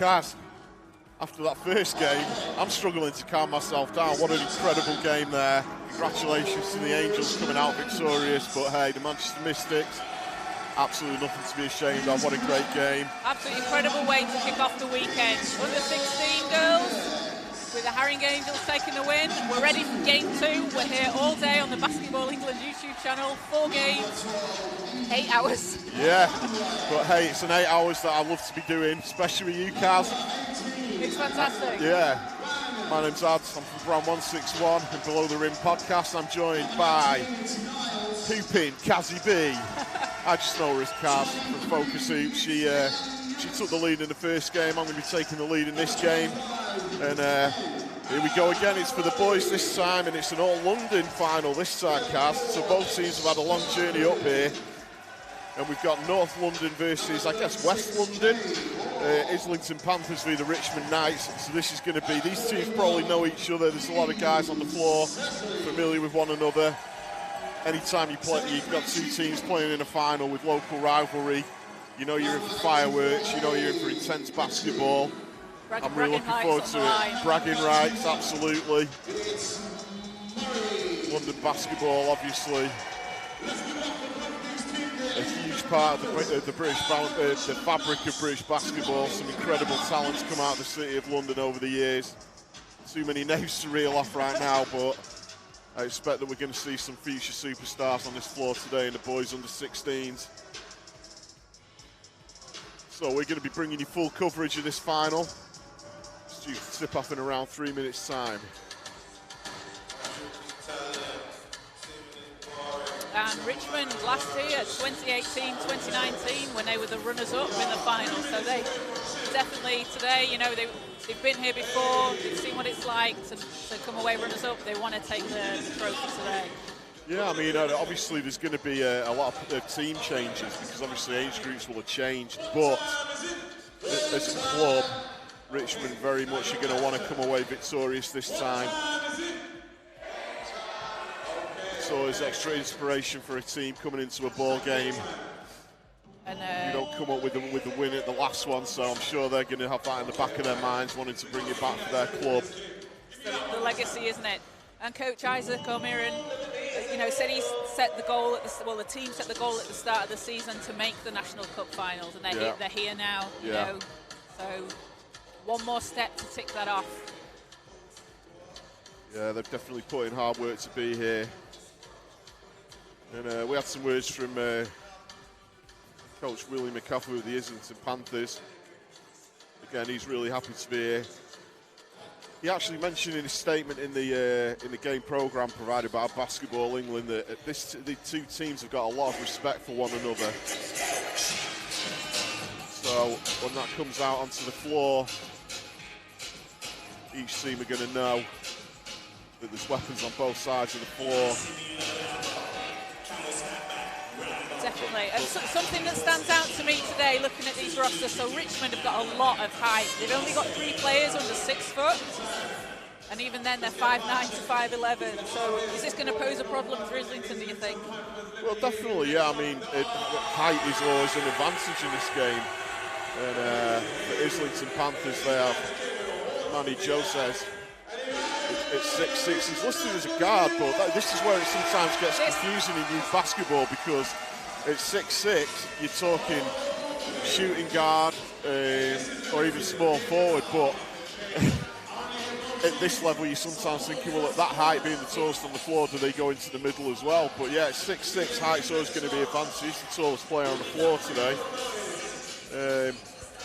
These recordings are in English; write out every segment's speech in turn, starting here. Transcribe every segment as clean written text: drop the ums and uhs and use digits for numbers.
Caz, after that first game, I'm struggling to calm myself down. What an incredible game there. Congratulations to the Angels coming out victorious, but hey, the Manchester Mystics, absolutely nothing to be ashamed of. What a great game. Absolutely incredible way to kick off the weekend. Under 16 girls, with the Harringay Angels taking the win. We're ready for game 2. We're here all day on the Basketball England YouTube channel. 4 games, 8 hours. Yeah, but hey, it's an 8 hours that I love to be doing, especially with you, Caz. It's fantastic. Yeah. My name's Ads, I'm from Brand 161 and Below the Rim podcast. I'm joined by Hoopin' Cazzy B. I just know her as Caz from FocusHoops. She took the lead in the first game. I'm going to be taking the lead in this game. And here we go again. It's for the boys this time, and it's an all-London final this time, Caz. So both teams have had a long journey up here. And we've got North London versus, I guess, West London. Islington Panthers v the Richmond Knights. So this is going to be, these teams probably know each other. There's a lot of guys on the floor familiar with one another. Anytime you play, you've got two teams playing in a final with local rivalry, you know you're in for fireworks, you know you're in for intense basketball. I'm really looking forward to it. Bragging rights, absolutely. London basketball, obviously. A huge part of the British, the fabric of British basketball. Some incredible talents come out of the city of London over the years. Too many names to reel off right now, but I expect that we're going to see some future superstars on this floor today in the boys under 16s. So we're going to be bringing you full coverage of this final. It's due to tip off in around 3 minutes' time. And Richmond last year, 2018-2019, when they were the runners-up in the final. So they definitely today, you know, they've been here before, they've seen what it's like to come away runners-up. They want to take the trophy today. Yeah, I mean, obviously there's going to be a lot of team changes because obviously age groups will have changed. But as a club, Richmond very much are going to want to come away victorious this time. It's always extra inspiration for a team coming into a ball game. And you don't come up with the win at the last one, so I'm sure they're going to have that in the back of their minds, wanting to bring it back for their club. The legacy, isn't it? And Coach Isaac O'Meara, you know, said he set the goal the team set the goal at the start of the season to make the National Cup finals, and they're here now. You know, so one more step to tick that off. Yeah, they've definitely put in hard work to be here. And we had some words from Coach Willie McCaffrey of the Islington Panthers. Again, he's really happy to be here. He actually mentioned in his statement in the game programme provided by Basketball England that the two teams have got a lot of respect for one another. So when that comes out onto the floor, each team are going to know that there's weapons on both sides of the floor. Definitely. And something that stands out to me today, looking at these rosters, so Richmond have got a lot of height. They've only got 3 players under 6 foot, and even then they're 5'9" to 5'11". So is this going to pose a problem for Islington, do you think? Well, definitely, yeah. I mean, height is always an advantage in this game. And the Islington Panthers, they have Manny Joseph. It's 6'6". He's listed as a guard, but this is where it sometimes gets confusing in youth basketball because it's 6'6", you're talking shooting guard or even small forward, but at this level you're sometimes thinking, well, at that height being the tallest on the floor, do they go into the middle as well? But yeah, it's 6'6", height's always going to be an advantage. He's the tallest player on the floor today.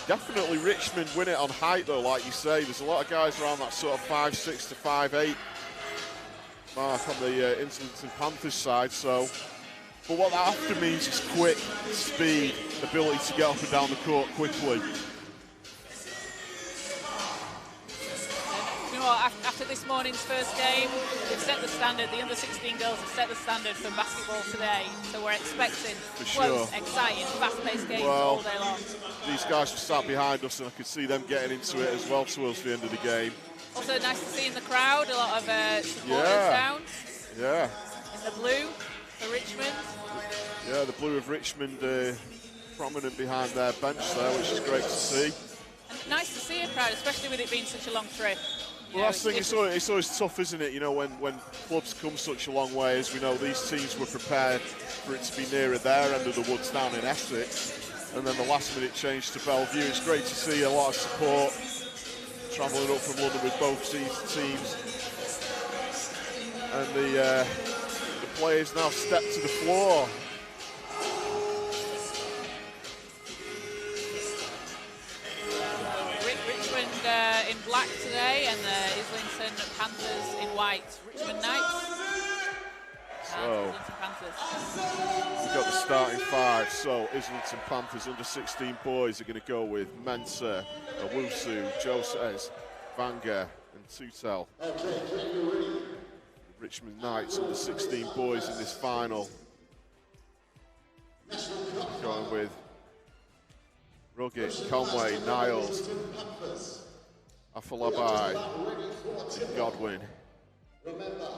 Definitely Richmond win it on height though, like you say. There's a lot of guys around that sort of 5'6" to 5'8" mark on the Islington Panthers side, so. But what that often means is quick, speed, ability to get up and down the court quickly. You know what, after this morning's first game, they've set the standard. The under-16 girls have set the standard for basketball today. So we're expecting close, exciting, fast-paced games all day long. These guys were sat behind us, and I could see them getting into it as well towards the end of the game. Also nice to see in the crowd a lot of supporters down. Yeah. In the blue for Richmond. Yeah, the blue of Richmond prominent behind their bench there, which is great to see. nice to see a crowd, especially with it being such a long trip. Well, that's the thing, it's always tough, isn't it? You know, when clubs come such a long way, as we know, these teams were prepared for it to be nearer their end of the woods down in Essex, and then the last-minute change to Bellevue. It's great to see a lot of support travelling up from London with both teams. And the players now step to the floor. Richmond in black today, and the Islington Panthers in white. Richmond Knights. So we've got the starting five. So Islington Panthers under-16 boys are going to go with Mensah, Owusu, Joses, Vanga, and Tutel. Richmond Knights under-16 boys in this final. Going with Ruggett, Conway, Niles, Afolabi, Godwin. Remember,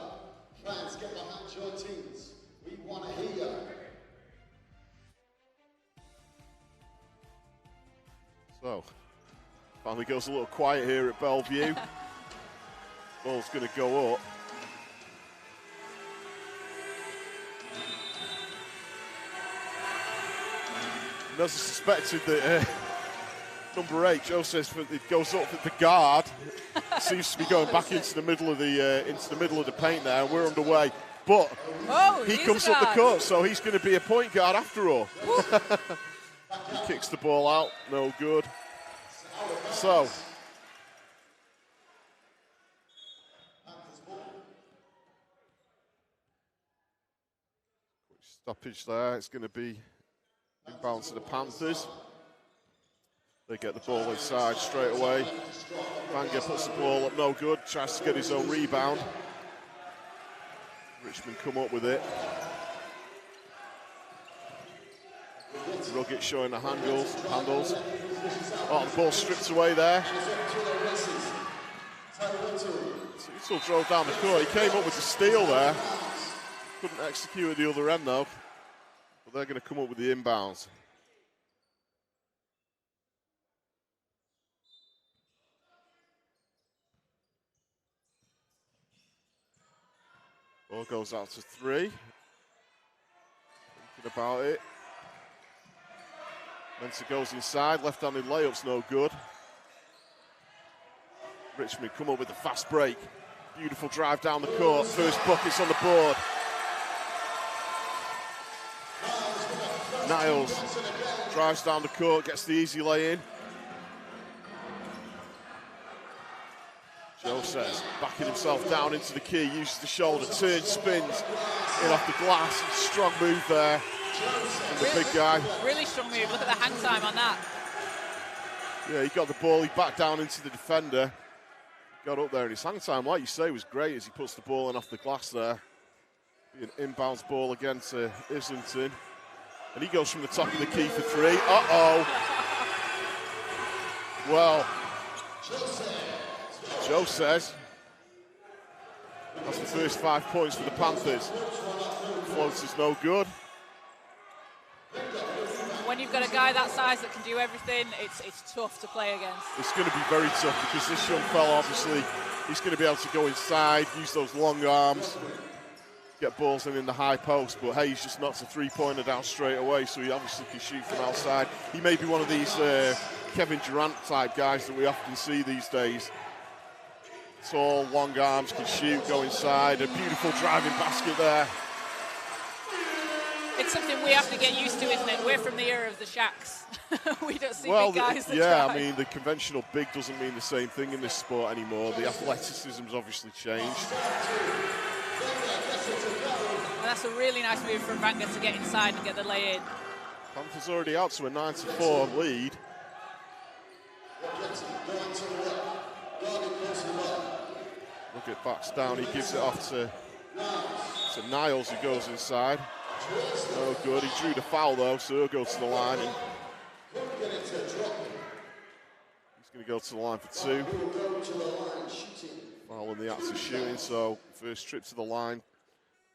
fans, get behind your teams. We want to hear you. So, finally goes a little quiet here at Bellevue. Ball's going to go up. And as I suspected that number 8, Joe says, it goes up at the guard. Seems to be going back into the middle of the paint there, and we're underway. But he comes up the court, so he's going to be a point guard after all. He kicks the ball out, no good. So stoppage there. It's going to be inbound to the Panthers. They get the ball inside straight away. Vanga puts the ball up, no good. Tries to get his own rebound. Richmond come up with it. Ruggett showing the handles. Oh, the ball stripped away there. Tutel drove down the court. He came up with the steal there. Couldn't execute at the other end though. But they're going to come up with the inbounds. Ball goes out to 3. Thinking about it. Mensah goes inside. Left-handed layup's no good. Richmond come up with a fast break. Beautiful drive down the court. First bucket's on the board. Niles drives down the court, gets the easy lay in. Joe says, backing himself down into the key, uses the shoulder, turns, spins, in off the glass. Strong move there from the big guy. Really strong move, look at the hang time on that. Yeah, he got the ball, he backed down into the defender. Got up there, and his hang time, like you say, was great as he puts the ball in off the glass there. Be an inbounds ball again to Islington. And he goes from the top of the key for 3. Uh-oh. Well, Joe says that's the first 5 points for the Panthers. Floater's no good. When you've got a guy that size that can do everything, it's tough to play against. It's going to be very tough because this young fella, obviously, he's going to be able to go inside, use those long arms, get balls in the high post, but hey, he's just knocks a 3-pointer down straight away, so he obviously can shoot from outside. He may be one of these Kevin Durant type guys that we often see these days. Tall, long arms, can shoot, go inside. A beautiful driving basket there. It's something we have to get used to, isn't it? We're from the era of the Shaqs. We don't see big guys that yeah, drive. I mean, the conventional big doesn't mean the same thing in this sport anymore. The athleticism's obviously changed. And that's a really nice move from Vanga to get inside and get the lay in. Panthers already out to a 9-4 lead. Ruggett backs down, he gives it off to Niles, who goes inside. Oh, good. He drew the foul though, so he'll go to the line. And he's going to go to the line for 2. Foul in the act of shooting, so first trip to the line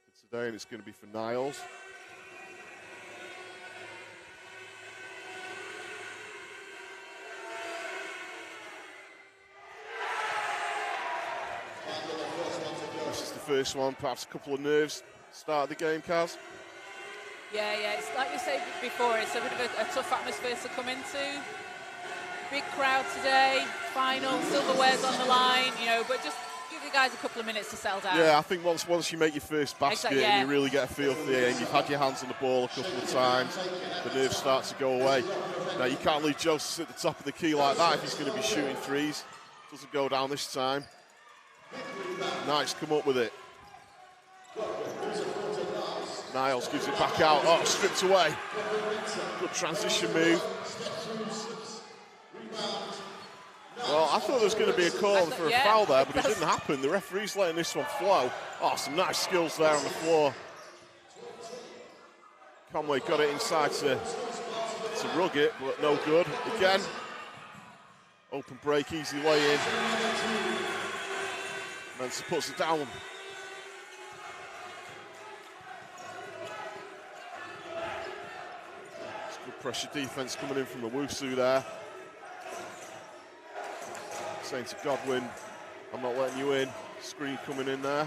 for today, and it's going to be for Niles. first one. Perhaps a couple of nerves start the game, Caz. Yeah, it's like we said before, it's a bit of a tough atmosphere to come into. Big crowd today, final, silverware's on the line, but just give the guys a couple of minutes to settle down. Yeah, I think once you make your first basket and you really get a feel for the game, you've had your hands on the ball a couple of times, the nerves start to go away. Now, you can't leave Joseph at the top of the key like that if he's going to be shooting threes. Doesn't go down this time. Knights come up with it. Niles gives it back out. Oh, stripped away. Good transition move. Well, I thought there was going to be a call for a foul there, but it didn't happen. The referee's letting this one flow. Oh, some nice skills there on the floor. Conway got it inside to rug it, but no good. Again, open break, easy lay in. Mensah puts it down. It's good pressure defense coming in from Owusu there. Saying to Godwin, I'm not letting you in. Screen coming in there.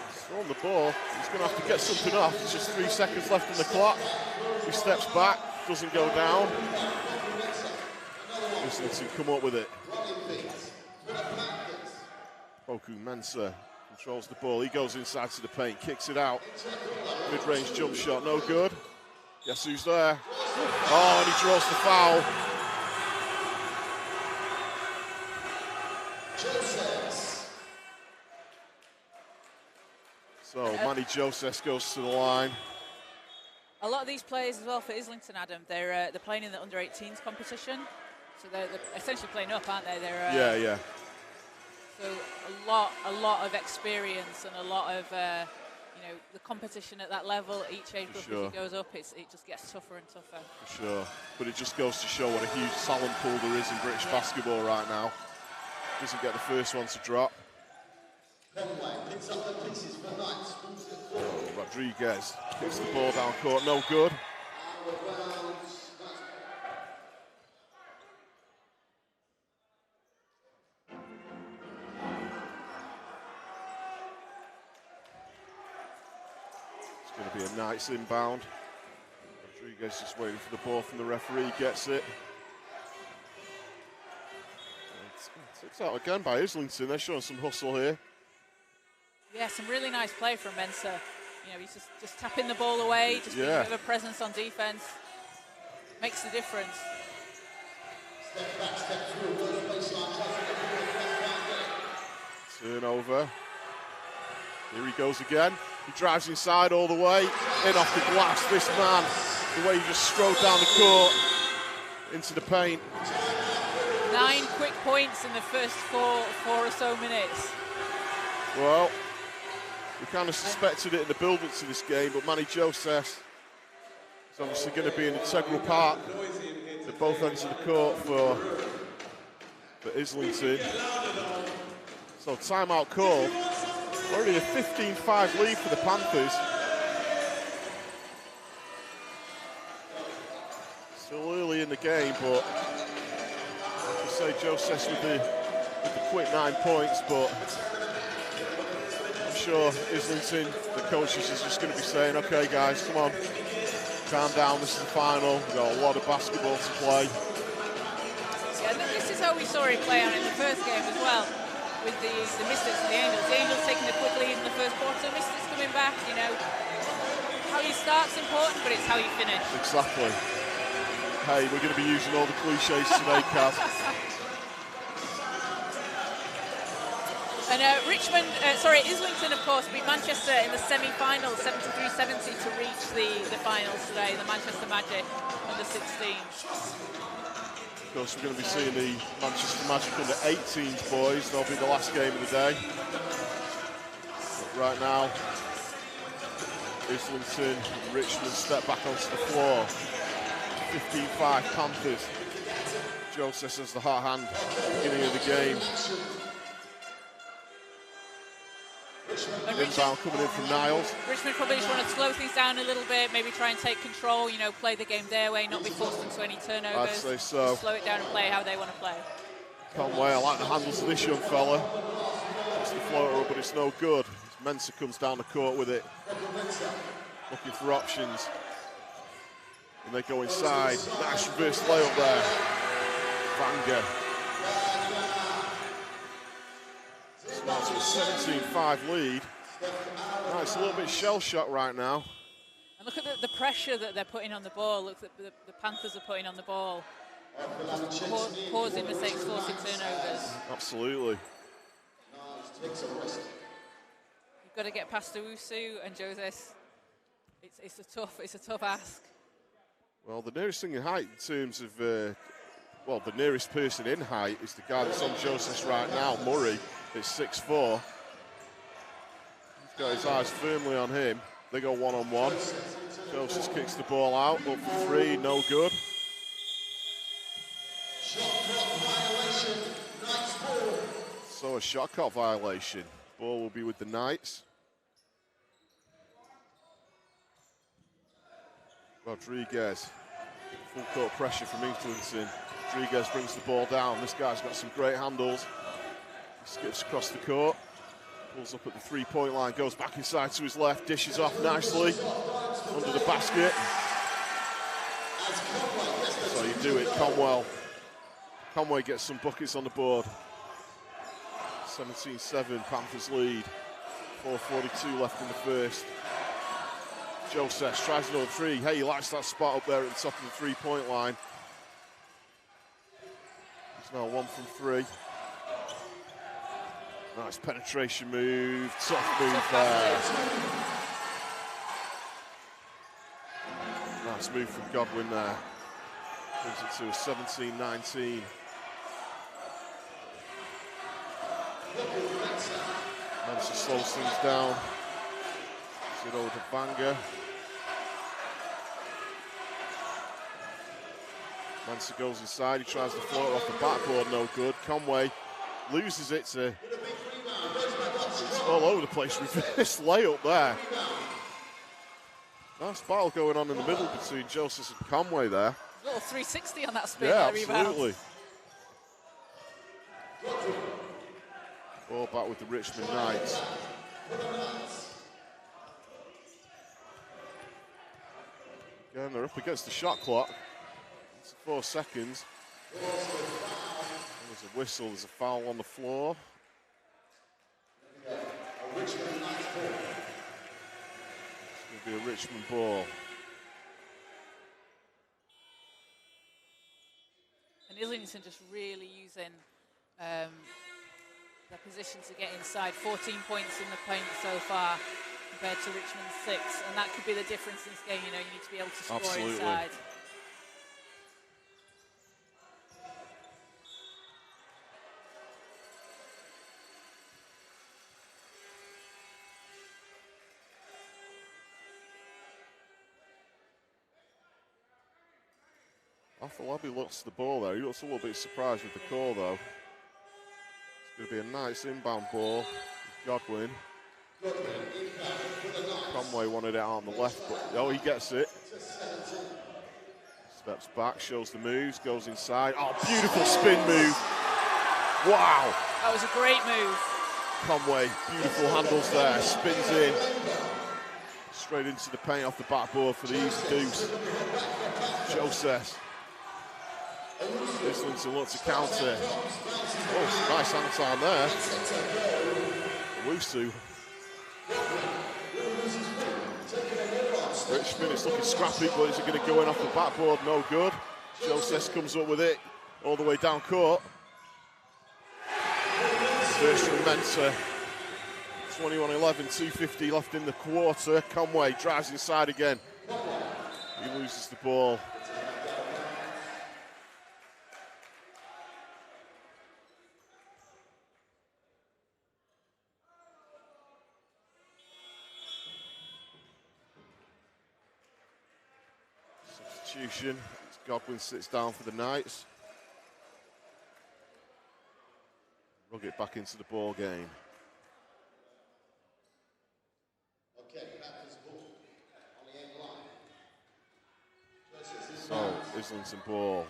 He's on the ball. He's going to have to get something off. There's just 3 seconds left on the clock. He steps back, doesn't go down. Islington come up with it. Mensah controls the ball. He goes inside to the paint, kicks it out. Mid-range jump shot, no good. Guess who's there? Oh, and he draws the foul. So Manny Joseph goes to the line. A lot of these players as well for Islington, Adam, they're playing in the under-18s competition. So they're essentially playing up, aren't they? Yeah. So a lot of experience and a lot of the competition at that level. Each age group as it goes up, it just gets tougher and tougher. For sure, but it just goes to show what a huge talent pool there is in British basketball right now. Doesn't get the first one to drop. Rodriguez kicks the ball down court, no good. It's going to be a Knights inbound. Rodriguez just waiting for the ball from the referee, gets it. It's out again by Islington. They're showing some hustle here. Yeah, some really nice play from Mensah. He's just tapping the ball away, just being a bit of a presence on defense. Makes the difference. Turnover. Here he goes again. He drives inside all the way. In off the glass. This man, the way he just strode down the court into the paint. 9 quick points in the first four or so minutes. Well, we kind of suspected it in the build-up to this game, but Manny Joseph is obviously going to be an integral part at both ends of the court for Islington. So timeout call. Already a 15-5 lead for the Panthers. Still early in the game, but like I say, Joseph with the quick 9 points, but I'm sure Islington, the coaches, is just going to be saying, okay guys, come on, calm down, this is the final, we've got a lot of basketball to play. Yeah, this is how we saw it play out in the first game as well, with the Mystics and the Angels. The Angels taking the quick lead in the first quarter, Mystics coming back, How you start's important, but it's how you finish. Exactly. Hey, we're going to be using all the cliches today, Caz. And Islington, of course, beat Manchester in the semi-finals, 73-70 to reach the finals today, the Manchester Magic under 16. Of course, we're going to be seeing the Manchester Magic under 18s boys. That'll be the last game of the day. But right now, Islington and Richmond step back onto the floor. 15-5 Panthers. Joseph says the hot hand at the beginning of the game. Inbound coming in from Niles. Richmond probably just want to slow things down a little bit, maybe try and take control, play the game their way, not be forced into any turnovers. I'd say so. Just slow it down and play how they want to play. Conway, I like the handles of this young fella. Puts the floater up, but it's no good. Mensah comes down the court with it, looking for options. And they go inside. Nice reverse layup there. Vanger. Now to a 17-5 lead. Nice, a little bit shell shock right now. And look at the pressure that they're putting on the ball. Look, the Panthers are putting on the ball. Causing mistakes, forcing turnovers. Absolutely. You've got to get past Owusu and Joseph. It's a tough ask. Well, the nearest thing in height in terms of, well, the nearest person in height is the guy that's on Joseph right now, Murray. It's 6'4". He's got his eyes firmly on him. They go one-on-one. Joseph kicks the ball out, up for three, no good. So a shot clock violation. Ball will be with the Knights. Rodriguez, full court pressure from Islington. Rodriguez brings the ball down. This guy's got some great handles. He skips across the court, pulls up at the three-point line, goes back inside to his left, dishes off nicely under the basket. So you do it, Conway gets some buckets on the board. 17-7, Panthers lead. 4:42 left in the first. Joseph tries another three. Hey, he likes that spot up there at the top of the three-point line. He's now 1 from 3. Nice penetration move, tough move there. Nice move from Godwin there. Brings it to a 17-19. Mensah slows things down. It over to Vanger. Mensah goes inside, he tries to float off the backboard, no good. Conway loses it to, it's all over the place, reverse layup there. Nice battle going on in the middle between Joseph and Conway there. A little 360 on that spin. Yeah, there, absolutely. Ball back with the Richmond Knights. Again, they're up against the shot clock. It's 4 seconds. There's a whistle, there's a foul on the floor. It's going to be a Richmond ball. And Islington just really using their position to get inside. 14 points in the paint so far compared to Richmond's 6. And that could be the difference in this game. You know, you need to be able to score inside. Afolabi looks the ball there. He looks a little bit surprised with the call, though. It's going to be a nice inbound ball. Godwin. Conway wanted it out on the left, but oh, he gets it. Steps back, shows the moves, goes inside. Oh, beautiful spin move. Wow. That was a great move. Conway, beautiful handles there, spins in. Straight into the paint off the backboard for the easy deuce. Joseph. Islington looks to counter. Oh, nice hand time there. Owusu. Richmond, it's looking scrappy, but is it going to go in off the backboard? No good. Joseph comes up with it all the way down court. First from Mensah. 21-11, 2:50 left in the quarter. Conway drives inside again. He loses the ball. Substitution. Godwin sits down for the Knights. Ruggett back into the ball game. So, Islington ball.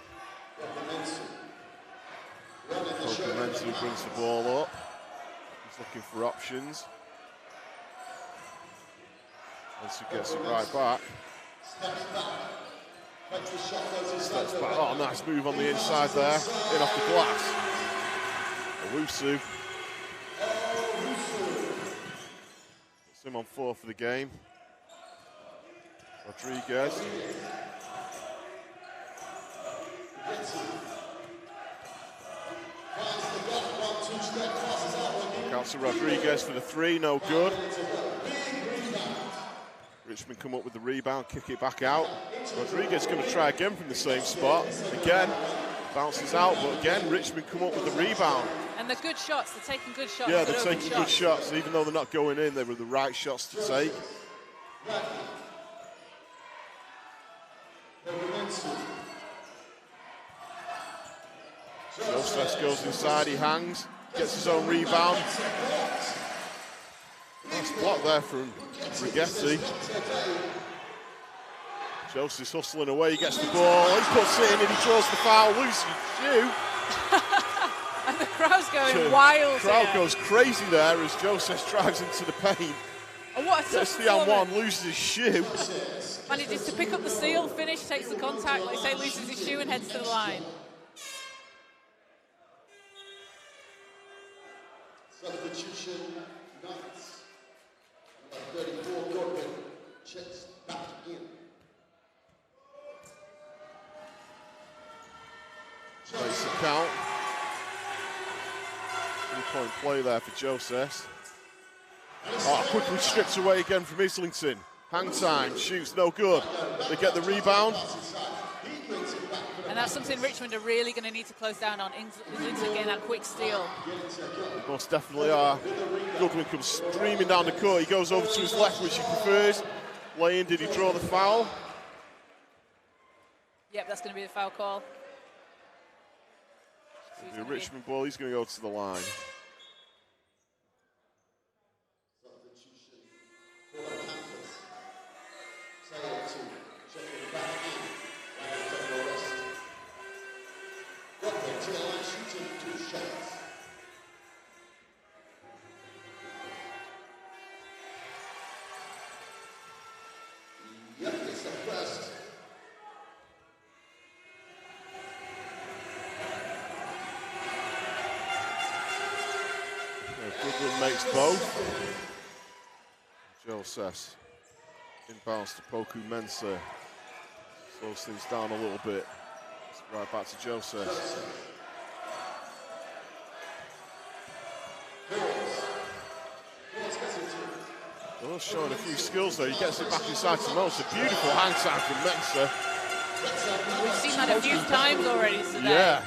Mensah brings the ball up. looking for options. Once he gets it right back. Steps back. Oh, nice move on the inside there. In off the glass. Owusu. Puts him on 4 for the game. Rodriguez. Out to Rodriguez for the 3, no good. Richmond come up with the rebound, kick it back out. Rodriguez going to try again from the same spot. Again, bounces out, but again, Richmond come up with the rebound. And they're good shots, they're taking good shots. Yeah, they're taking good shots. Even though they're not going in, they were the right shots to take. Joseph goes inside, he hangs, gets his own rebound. Nice block there from Rigetti. Joseph's hustling away, he gets the ball, he puts it in and he draws the foul, loses his shoe. And the crowd's going wild. The crowd goes crazy there as Joseph drives into the paint. Oh, what a gets the on one, loses his shoe. Manages to pick up the steal, finish, takes the contact, like I say, loses his shoe and heads to the line. Substitution, Knights. Number 34, Godwin. Checks back in. Makes the count. 3-point play there for Joseph. Oh, quickly stripped away again from Islington. Hang time, shoots no good. They get the rebound. And that's something Richmond are really going to need to close down on. Islington getting that quick steal. They most definitely are. Goodwin comes streaming down the court. He goes over to his left, which he prefers. Lay in, did he draw the foul? Yep, that's going to be the foul call. The Richmond ball, he's going to go to the line. Goodwin makes both. Joseph inbounds to Poku Mensah. Slows things down a little bit. It's right back to Joseph. Well, showing a few skills though. He gets it back inside to Mo. It's a beautiful hand time from Mensah. We've seen that a few times already today. Yeah.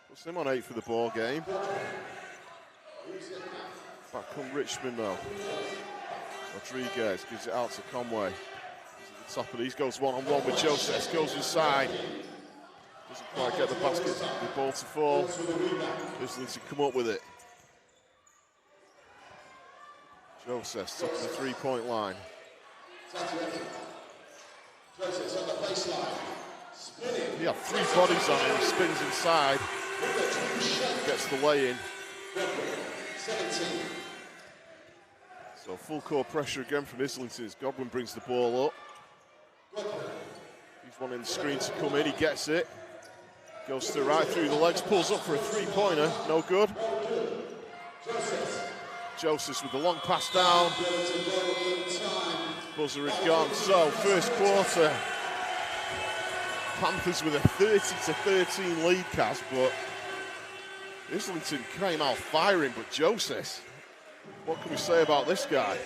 Puts him on 8 for the ball game. Back come Richmond though. Rodriguez gives it out to Conway. He's at the top of these, goes one-on-one with Joseph, goes inside. Doesn't quite get the basket, the ball to fall. Islington come up with it. Joseph top of the 3-point line. He had 3 bodies on him, spins inside. Gets the lay in. So full court pressure again from Islington as Godwin brings the ball up. He's wanting the screen to come in, he gets it. Goes to right through the legs, pulls up for a 3-pointer, no good. Joseph with the long pass down. Buzzer is gone, so first quarter. Panthers with a 30-13 lead, Caz, but Islington came out firing, but Joseph, what can we say about this guy?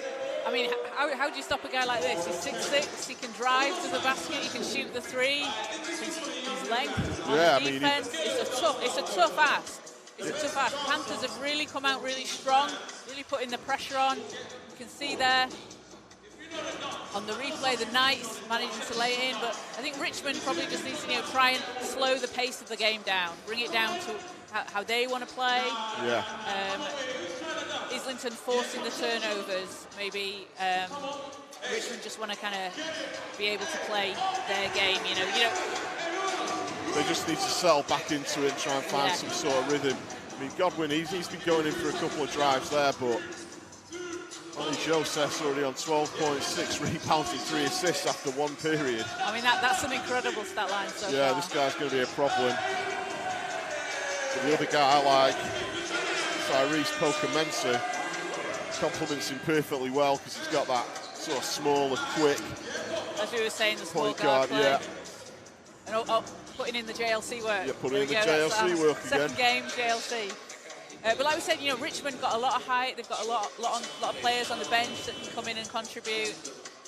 I mean, how do you stop a guy like this? He's 6'6", he can drive to the basket, he can shoot the 3, his length on defense. It's a tough ask. It's a tough ask. Panthers have really come out really strong, really putting the pressure on. You can see there on the replay, the Knights managing to lay it in, but I think Richmond probably just needs to try and slow the pace of the game down, bring it down to how they want to play. Yeah. Islington forcing the turnovers. Maybe Richmond just want to kind of be able to play their game. You know. They just need to settle back into it and try and find some sort of rhythm. I mean, Godwin, he's been going in for a couple of drives there, but only Joseph's already on 12.6 rebounds and 3 assists after 1 period. I mean, that's an incredible stat line so Yeah, far. this guy's going to be a problem. But the other guy I like, Tyrese Poker-Mensah, complements him perfectly well because he's got that sort of small and quick. As we were saying, the small point guard, play. yeah. And putting in the JLC work. Yeah, putting in the JLC work again. Second game, JLC. But like we said, you know, Richmond got a lot of height. They've got a lot of players on the bench that can come in and contribute.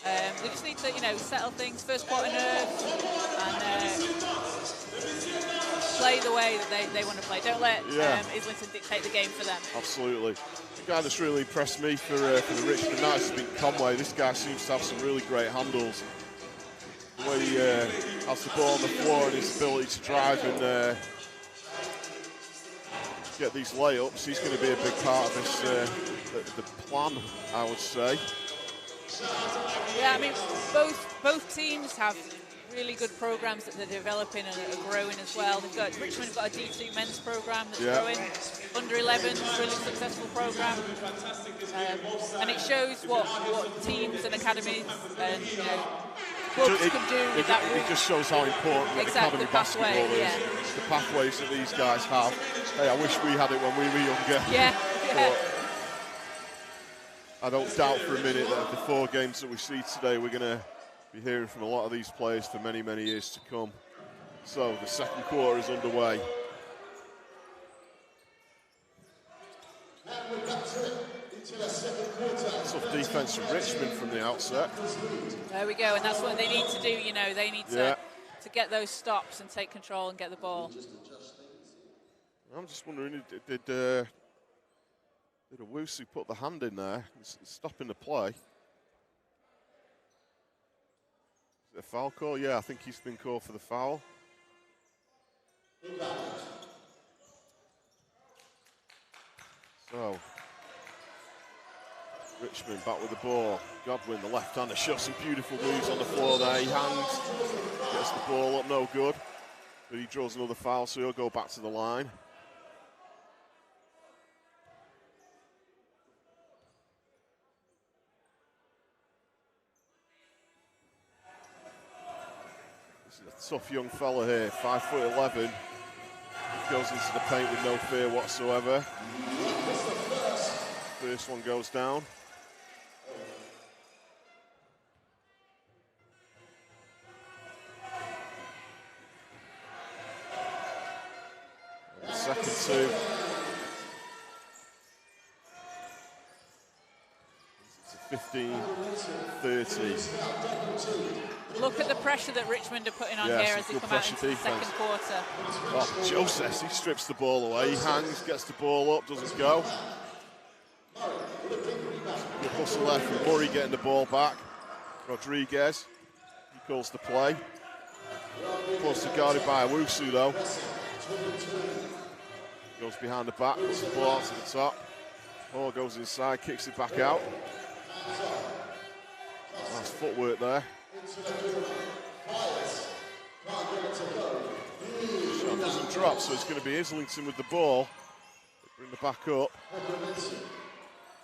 They just need to, you know, settle things, first quarter nerves, and play the way that they want to play. Don't let Islington dictate the game for them. Absolutely. The guy that's really impressed me for the Richmond Knights has been Conway. This guy seems to have some really great handles. The way he has the ball on the floor and his ability to drive and get these layups, he's going to be a big part of this the plan, I would say. Yeah, I mean, both teams have really good programs that they're developing and are growing as well. Richmond have got a D2 men's program that's growing. Under 11s, really successful program, and it shows what teams and academies and clubs can do with that route. It just shows how important academy basketball is. The pathways that these guys have. Hey, I wish we had it when we were younger. Yeah. But I don't doubt for a minute that the 4 games that we see today, we're going to be hearing from a lot of these players for many, many years to come. So the second quarter is underway. Tough defense from Richmond from the outset. There we go, and that's what they need to do. You know, they need to get those stops and take control and get the ball. I'm just wondering, did Owusu put the hand in there, stopping the play? Is it a foul call? Yeah, I think he's been called for the foul. So, Richmond back with the ball. Godwin, the left-hander, shows some beautiful moves on the floor there. He hangs, gets the ball up, no good. But he draws another foul, so he'll go back to the line. Tough young fella here, 5'11". Goes into the paint with no fear whatsoever. First one goes down. And the second 2. It's a 15-30. Look at the pressure that Richmond are putting on here as they come out into the second quarter. Oh, Joseph, he strips the ball away. He hangs, gets the ball up, doesn't go. Good hustle there from Murray getting the ball back. Rodriguez, he calls the play. Close to guarded by Owusu though. Goes behind the back, puts the ball out to the top. Ball goes inside, kicks it back out. Nice footwork there. Shot doesn't drop, so it's going to be Islington with the ball. Bring the back up.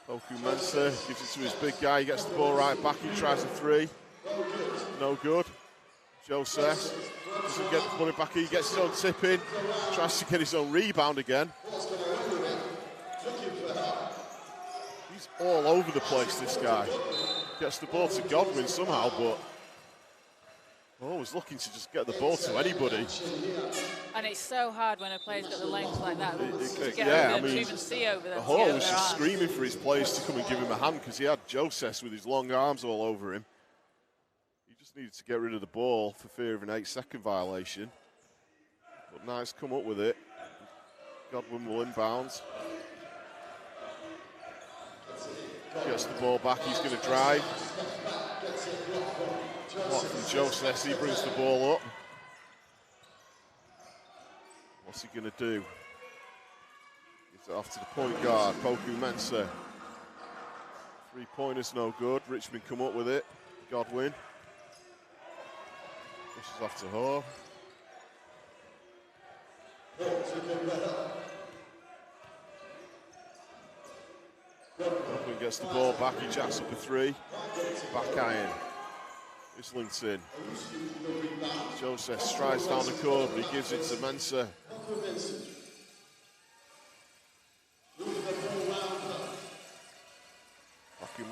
FocusHoops gives it to his big guy. He gets the ball right back. He tries a 3. No good. Joseph doesn't get the ball back. He gets his own tip in. Tries to get his own rebound again. He's all over the place, this guy. Gets the ball to Godwin somehow, but always looking to just get the ball to anybody. And it's so hard when a player's got the length like that to get over them, to even see over them. Hall was just screaming for his players to come and give him a hand because he had Joseph with his long arms all over him. He just needed to get rid of the ball for fear of an 8-second violation. But now he's come up with it. Godwin will inbounds. Gets the ball back, he's going to drive. Block from Joseph, he brings the ball up. What's he going to do? Gives it off to the point guard, FocusHoops. 3-pointers no good. Richmond come up with it. Godwin. Pushes off to Hall. Godwin gets the ball back, he jacks up a 3. Back iron. Islington. Joseph strides down the court, but he gives it to Mensah.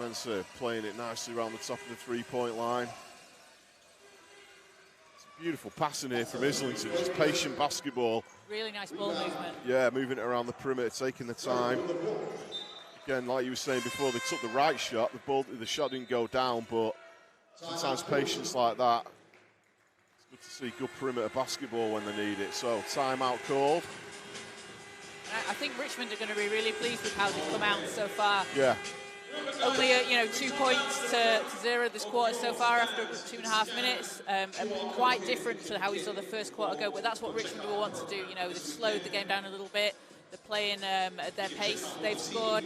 Mensah playing it nicely around the top of the 3-point line. It's a beautiful passing here from Islington, just patient basketball. Really nice ball movement. Yeah, moving it around the perimeter, taking the time. Again, like you were saying before, they took the right shot. The shot didn't go down, but sometimes patience like that. It's good to see good perimeter basketball when they need it. So, timeout called. I think Richmond are going to be really pleased with how they've come out so far. Yeah. Only 2 points to 0 this quarter so far after 2.5 minutes. Quite different to how we saw the first quarter go, but that's what Richmond will want to do. They've slowed the game down a little bit. They're playing at their pace. They've scored,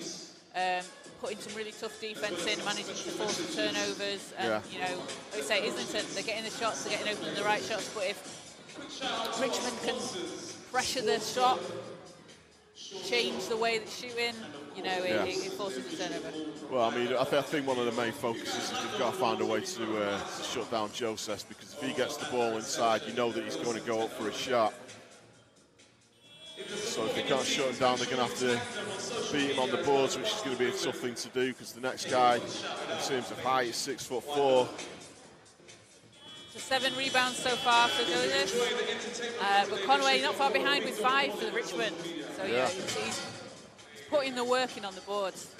putting some really tough defence in, managing to force the turnovers. And, like we say, Islington, they're getting the shots, they're getting open the right shots, but if Richmond can pressure the shot, change the way they're shooting, it forces a turnover. Well, I mean, I think one of the main focuses is they've got to find a way to shut down Joseph, because if he gets the ball inside, you know that he's going to go up for a shot. So if they can't shut him down, they're going to have to beat him on the boards, which is going to be a tough thing to do, because the next guy, in terms of height, is 6'4". So 7 rebounds so far for Joseph. But Conway not far behind with 5 for the Richmond. So he's putting the work in on the boards.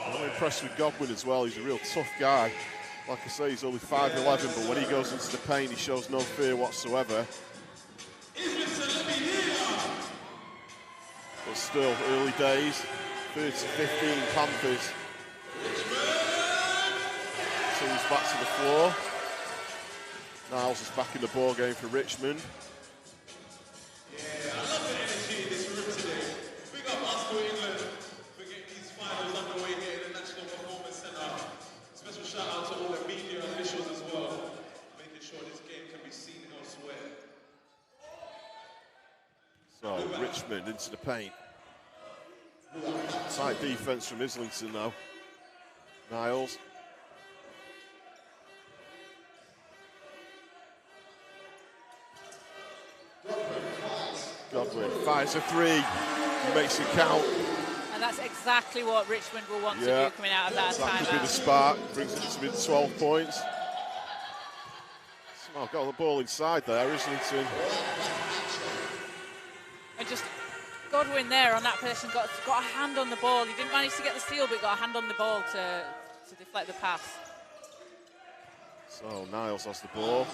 I'm impressed with Godwin as well. He's a real tough guy. Like I say, he's only 5'11", but when he goes into the paint, he shows no fear whatsoever. But still, early days, 30-15 Panthers. So he's back to the floor. Niles is back in the ball game for Richmond. So Richmond into the paint. Tight defense from Islington though. Niles. Godwin fires a 3. He makes it count. And that's exactly what Richmond will want to do coming out of that timeout. That could be the spark. Brings it to mid 12 points. Oh, got the ball inside there, Islington. And just Godwin there on that possession got a hand on the ball. He didn't manage to get the steal, but got a hand on the ball to deflect the pass. So Niles has the ball.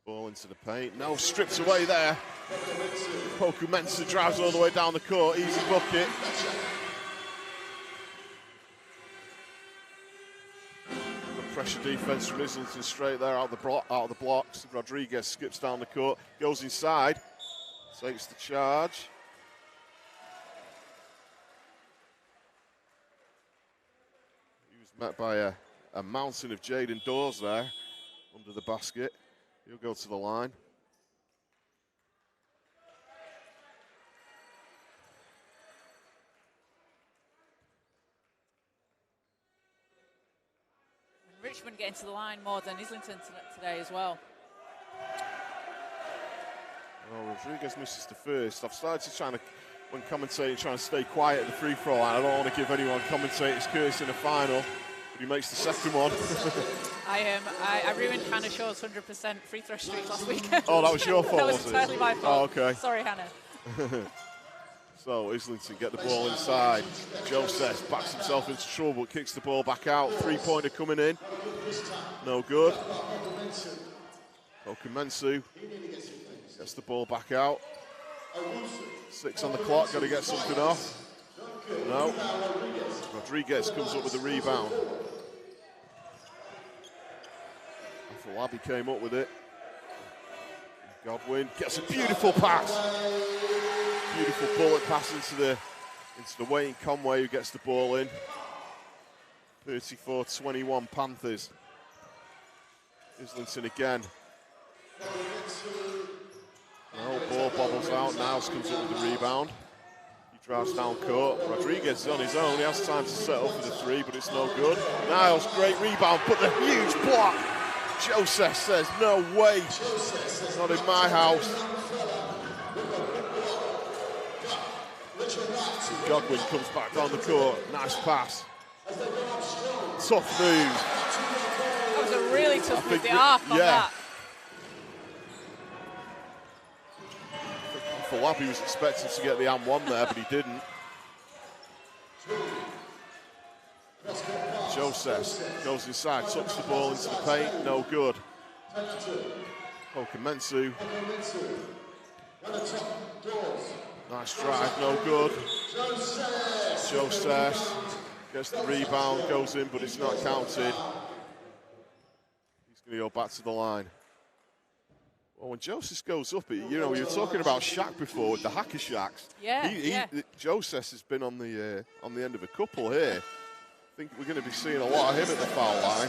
Ball into the paint. No, stripped away there. Mensah drives all the way down the court. Easy bucket. Pressure defense from Islington straight there out of the blocks. Rodriguez skips down the court, goes inside, takes the charge. He was met by a mountain of Jaden Dawes there under the basket. He'll go to the line. Richmond getting to the line more than Islington today as well. Well, Rodriguez misses the first. I've started to when commentating, trying to stay quiet at the free throw line. I don't want to give anyone commentators curse in the final, but he makes the second one. I ruined Hannah Shaw's 100% free throw streak last week. Oh, that was your fault, that was entirely my fault. Oh, okay. Sorry, Hannah. So Islington get the ball inside. Joseph backs himself into trouble, but kicks the ball back out. 3-pointer coming in. No good. Mensah gets the ball back out. 6 on the clock, got to get something off. No. Rodriguez comes up with the rebound. Afolabi came up with it. Godwin gets a beautiful pass. Beautiful bullet pass into the Wayne Conway, who gets the ball in. 34-21 Panthers. Islington again. No, ball bobbles Niles out. Niles comes up with the rebound. He drives down court. Rodriguez is on his own. He has time to set up for the three, but it's no good. Niles, great rebound, but the huge block. Joseph says, no way. Not in my house. Godwin comes back down the court. Nice pass. Tough move. That was a really tough move, the arc on that. For Lab, he was expecting to get the and one there, but he didn't. Joseph goes inside, tucks the ball into the paint, no good. Okamensu. Nice drive, no good. Joseph gets the rebound, goes in, but it's not counted. He's going to go back to the line. Well, when Joseph goes up, you know, you were talking about Shaq before with the hacker Shaqs. Yeah, Joseph has been on the end of a couple here. I think we're going to be seeing a lot of him at the foul line.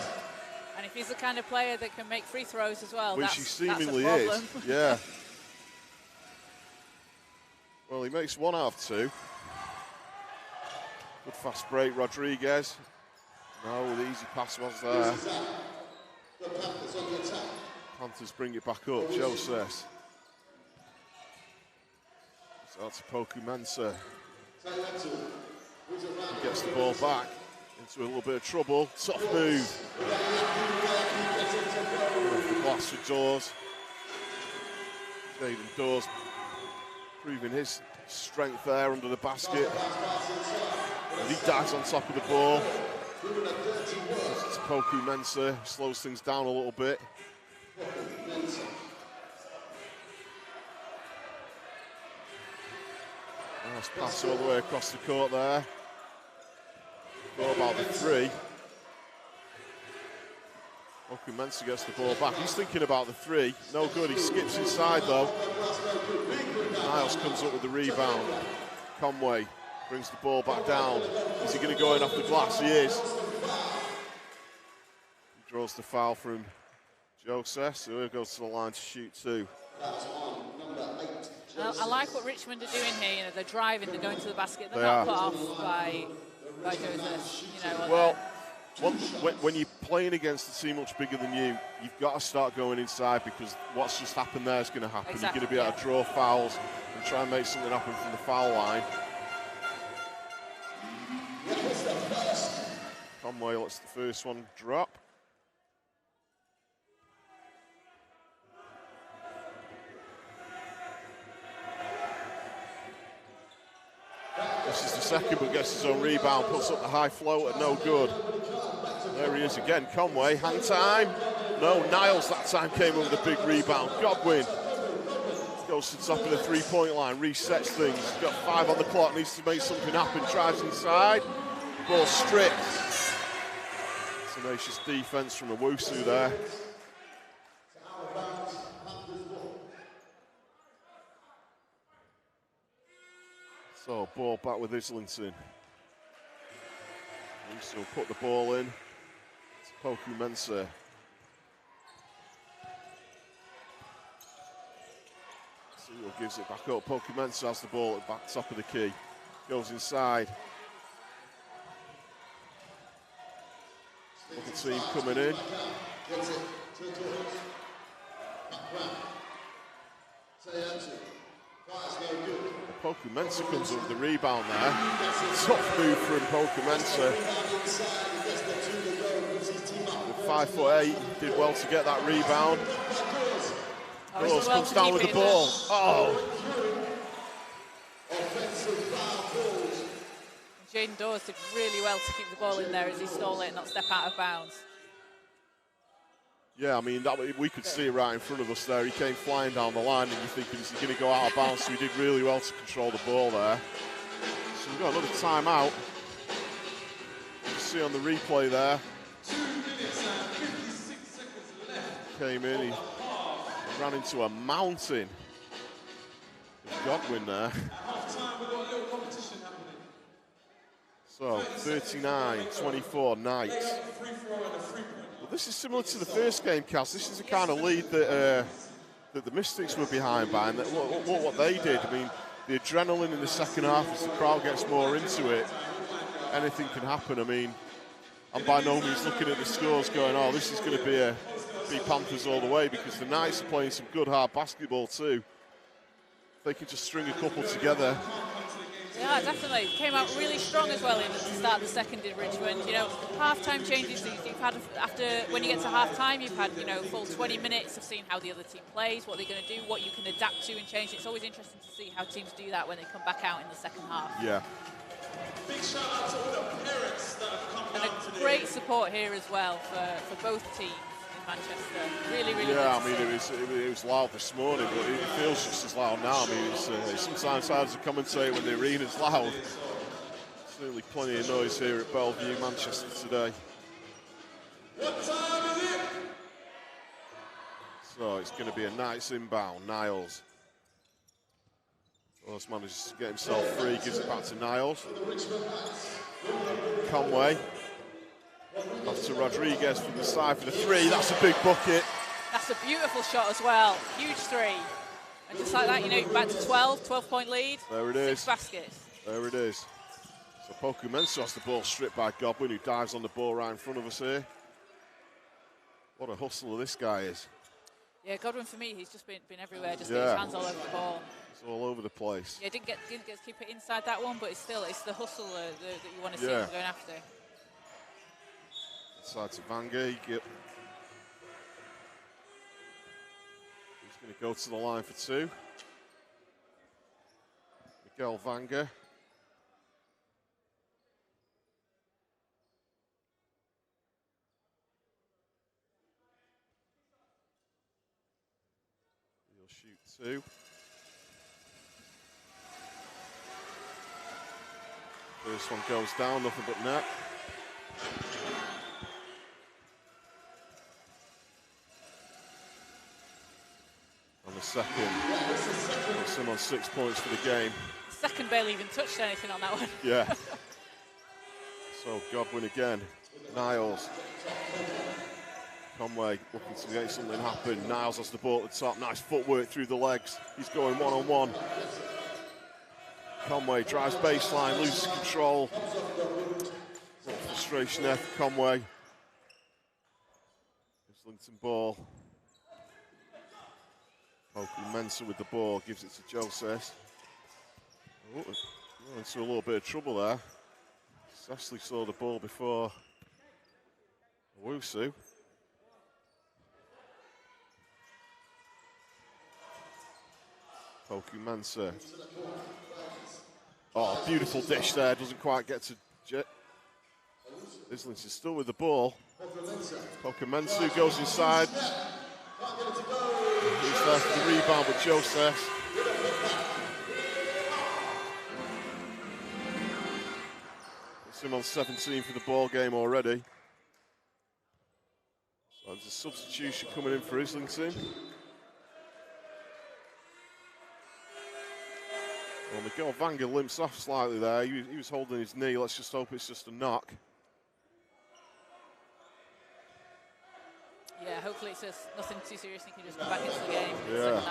And if he's the kind of player that can make free throws as well, which he seemingly that's a problem. is. Yeah. Well, he makes 1 out of 2. Good fast break, Rodriguez. No, the easy pass was there. Panthers bring it back up. Joseph. So that's Poku Mensah. He gets the ball back into a little bit of trouble. Tough move. The glass for Dawes. Jaden Dawes proving his strength there under the basket. And he dives on top of the ball. It's Poku Mensah, slows things down a little bit. Nice pass all the way across the court there. Thought about the three. Poku Mensah gets the ball back. He's thinking about the three. No good. He skips inside though. Niles comes up with the rebound. Conway brings the ball back down. Is he going to go in off the glass? He is. He draws the foul from Joseph, so he goes to the line to shoot 2. Well, I like what Richmond are doing here. You know, they're driving, they're going to the basket. They're not put off by Joseph. You know, well, when you're playing against a team much bigger than you, you've got to start going inside because what's just happened there is going to happen. Exactly, you're going to be able to draw fouls and try and make something happen from the foul line. Conway lets the first one drop. This is the second, but gets his own rebound, puts up the high floater, no good. There he is again, Conway, hand time. No, Niles that time came up with a big rebound. Godwin goes to the top of the three-point line, resets things. Got 5 on the clock, needs to make something happen, drives inside. Ball stripped. Tenacious defense from Owusu there. So, ball back with Islington. Owusu will put the ball in. It's Poku Mensah. Sewell gives it back up. Poku Mensah has the ball at the back top of the key. Goes inside. Other team coming in. Poku Mensah comes up with the rebound there. Tough move from Poku Mensah. With 5'8", did well to get that rebound. Dawes comes down with the ball. Oh! Jaden Dawes did really well to keep the ball in there as he stole it and not step out of bounds. Yeah, I mean, we could see it right in front of us there. He came flying down the line and you're thinking, is he going to go out of bounds? So he did really well to control the ball there. So we've got another timeout. You can see on the replay there. 2 minutes and 56 seconds left. Came in, he ran into a mountain. Godwin there. Half-time, we've got a little competition happening. So, 39-24 Knights. Free throw and a free point. Well, this is similar to the first game, Caz. This is the kind of lead that that the Mystics were behind by, and look what they did. I mean, the adrenaline in the second half, as the crowd gets more into it, anything can happen. I mean, I'm by no means looking at the scores going, oh, this is going to be Panthers all the way, because the Knights are playing some good hard basketball too. If they can just string a couple together. Yeah, definitely. Came out really strong as well in the start of the second in Richmond. You know, half-time changes, you've had, when you get to half-time, you've had, you know, full 20 minutes of seeing how the other team plays, what they're going to do, what you can adapt to and change. It's always interesting to see how teams do that when they come back out in the second half. Yeah. Big shout out to all the parents that have come And down today. great support here as well for both teams in Manchester. Really, really good. Yeah, I mean, it was loud this morning, but it feels just as loud now. I mean, it's sometimes hard to commentate when the arena's loud. Certainly plenty of noise here at Bellevue, Manchester today. What time is it? So it's going to be a Knights inbound. Niles. Wallace manages to get himself free, gives it back to Niles. Conway. Off to Rodriguez from the side for the three. That's a big bucket. That's a beautiful shot as well. Huge three. And just like that, you know, back to 12-point lead. There it is. 6 baskets. There it is. So Poku Mensah has the ball stripped by Godwin, who dives on the ball right in front of us here. What a hustler this guy is. Yeah, Godwin for me, he's just been everywhere, just getting his hands all over the ball. It's all over the place. Yeah, didn't get to keep it inside that one, but it's the hustle that you want to see him going after. Inside to Vanga. He's going to go to the line for two. Miguel Vanga. He'll shoot two. First one goes down, nothing but net. On the second, puts him on 6 points for the game. Second barely even touched anything on that one. Yeah. So Godwin again. Niles. Conway looking to get something happen. Niles has the ball at the top. Nice footwork through the legs. He's going one-on-one. Conway drives baseline, loses control. Frustration there for Conway. Islington ball. Poku Mensah with the ball, gives it to Joseph. Oh, into a little bit of trouble there. Sessley saw the ball before Owusu. Poku Mensah. Oh, beautiful dish there, doesn't quite get to Jet. Islington still with the ball. Poku Mensah goes inside. He's there for the rebound, but Joseph. Puts him on 17 for the ball game already. So there's a substitution coming in for Islington. Well, Miguel Vanga limps off slightly there. He was holding his knee. Let's just hope it's just a knock. Yeah, hopefully it's just nothing too serious. He can just come back into the game. Yeah.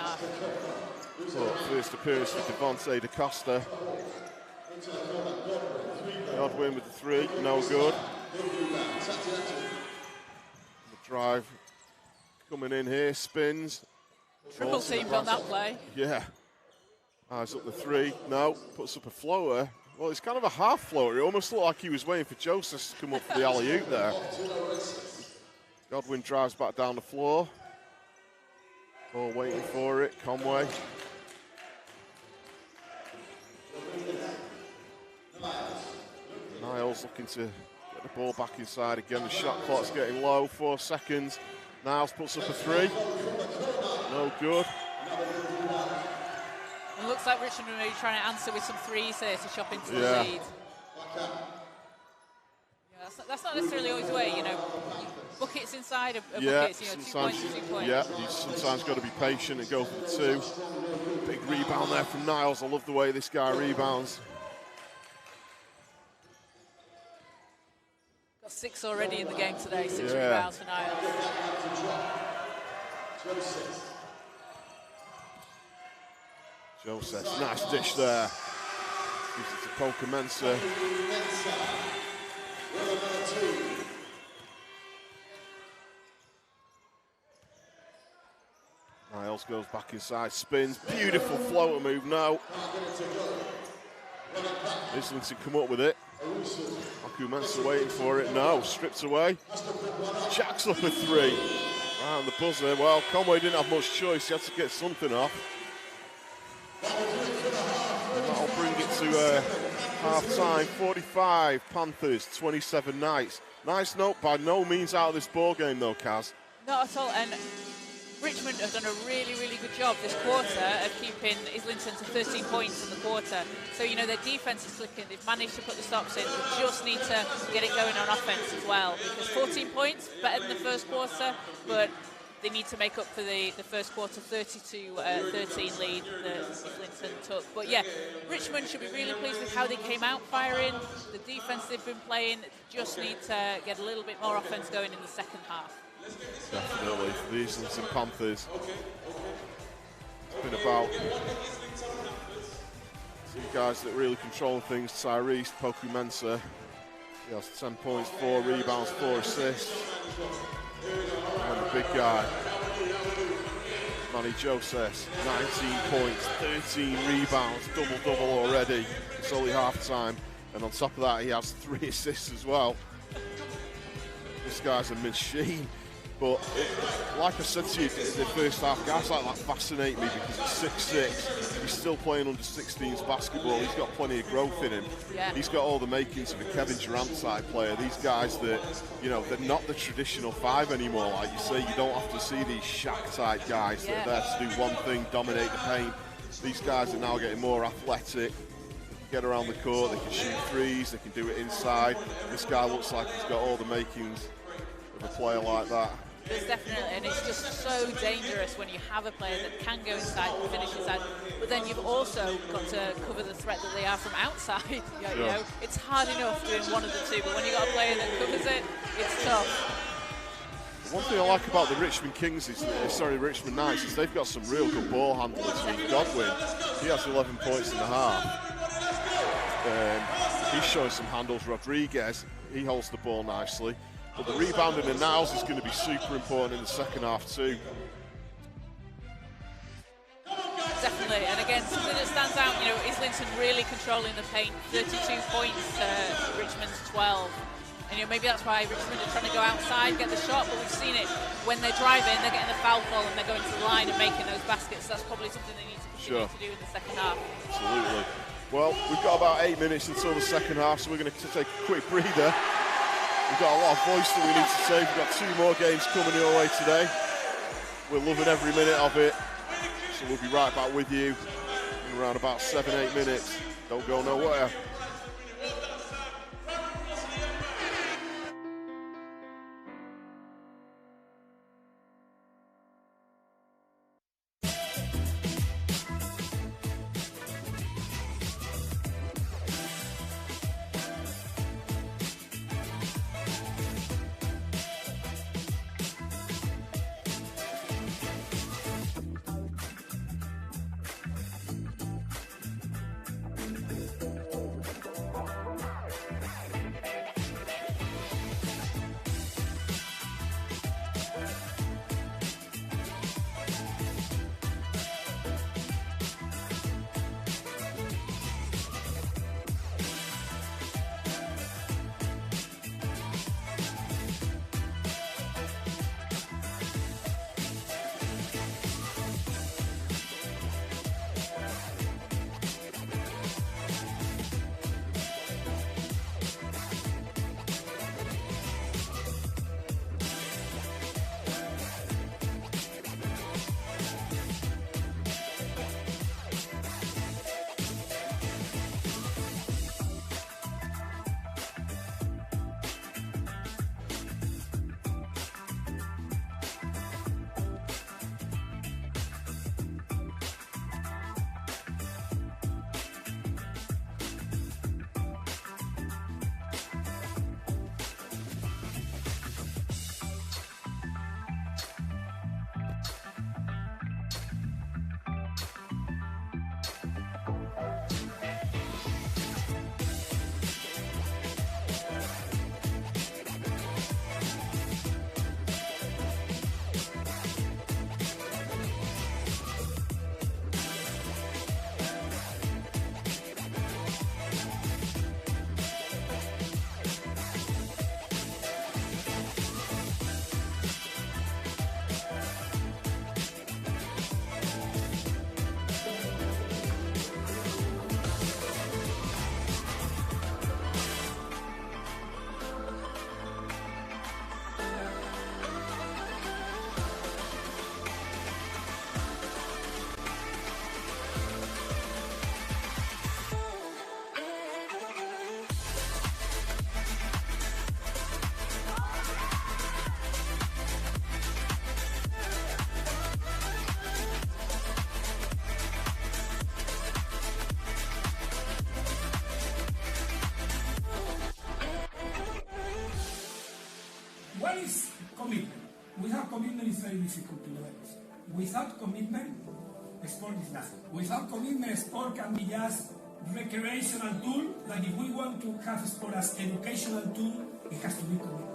So, first appearance for Devontae DaCosta. Godwin with the three, no good. The drive coming in here, spins. Triple teamed on that play. Yeah. Eyes up the three, no, puts up a floater. Well, it's kind of a half floater. It almost looked like he was waiting for Joseph to come up for the alley-oop there. Godwin drives back down the floor. Ball waiting for it, Conway. Niles looking to get the ball back inside again. The shot clock's getting low, 4 seconds. Niles puts up a three. No good. It looks like Richmond are maybe trying to answer with some threes here to chop into the lead. Yeah, that's not necessarily always the way, you know. Buckets inside of buckets, you know, 2 points to 2 points. Yeah, you've sometimes got to be patient and go for the two. Big rebound there from Niles. I love the way this guy rebounds. Got 6 already in the game today, 6 rebounds for Niles. Joseph, nice dish there. Gives it to Pokumensa. Niles goes back inside, spins, beautiful floater move now. Islington come up with it. Pokumensa waiting for it, no, stripped away. Jacks up a 3. Right on the buzzer, well, Conway didn't have much choice, he had to get something off. And that'll bring it to half-time, 45 Panthers, 27 Knights. Nice note, by no means out of this ball game though, Caz. Not at all, and Richmond have done a really, really good job this quarter of keeping Islington to 13 points in the quarter. So, you know, their defence is clicking. They've managed to put the stops in. They just need to get it going on offence as well. Because 14 points, better than the first quarter, but they need to make up for the first quarter 32-13 lead that Islington took. But, yeah, Richmond should be really pleased with how they came out firing. The defence they've been playing just need to get a little bit more offence going in the second half. Definitely, for the Islington Panthers. It's been about two guys that really control things. Tyrese Pokumensa, he has 10 points, 4 rebounds, 4 assists. And the big guy, Manny Joseph, 19 points, 13 rebounds, double-double already. It's only half-time, and on top of that, he has 3 assists as well. This guy's a machine. But like I said to you in the first half, guys like that fascinate me because he's 6'6", he's still playing under 16s basketball, he's got plenty of growth in him. Yeah. He's got all the makings of a Kevin Durant type player. These guys that, you know, they're not the traditional 5 anymore. Like you say, you don't have to see these Shaq type guys that are there to do one thing, dominate the paint. These guys are now getting more athletic. They can get around the court, they can shoot threes, they can do it inside. This guy looks like he's got all the makings of a player like that. There's definitely, and it's just so dangerous when you have a player that can go inside and finish inside, but then you've also got to cover the threat that they are from outside. You know, it's hard enough doing one of the two, but when you've got a player that covers it, it's tough. One thing I like about the Richmond Richmond Knights is they've got some real good ball handlers. I mean, Godwin, he has 11 points in the half. He's showing some handles. Rodriguez, he holds the ball nicely. But the rebounding and Niles is going to be super important in the second half too. Definitely, and again, something that stands out, you know, Islington really controlling the paint, 32 points to Richmond's 12. And, you know, maybe that's why Richmond are trying to go outside, get the shot, but we've seen it when they're driving, they're getting the foul call and they're going to the line and making those baskets. That's probably something they need to continue to do in the second half. Absolutely. Well, we've got about 8 minutes until the second half, so we're going to take a quick breather. We've got a lot of voice that we need to say. We've got 2 more games coming your way today. We're loving every minute of it. So we'll be right back with you in around about 7-8 minutes. Don't go nowhere. One is commitment. Without commitment, it's very difficult to develop. Without commitment, sport is nothing. Without commitment, sport can be just recreational tool. Like if we want to have sport as educational tool, it has to be commitment.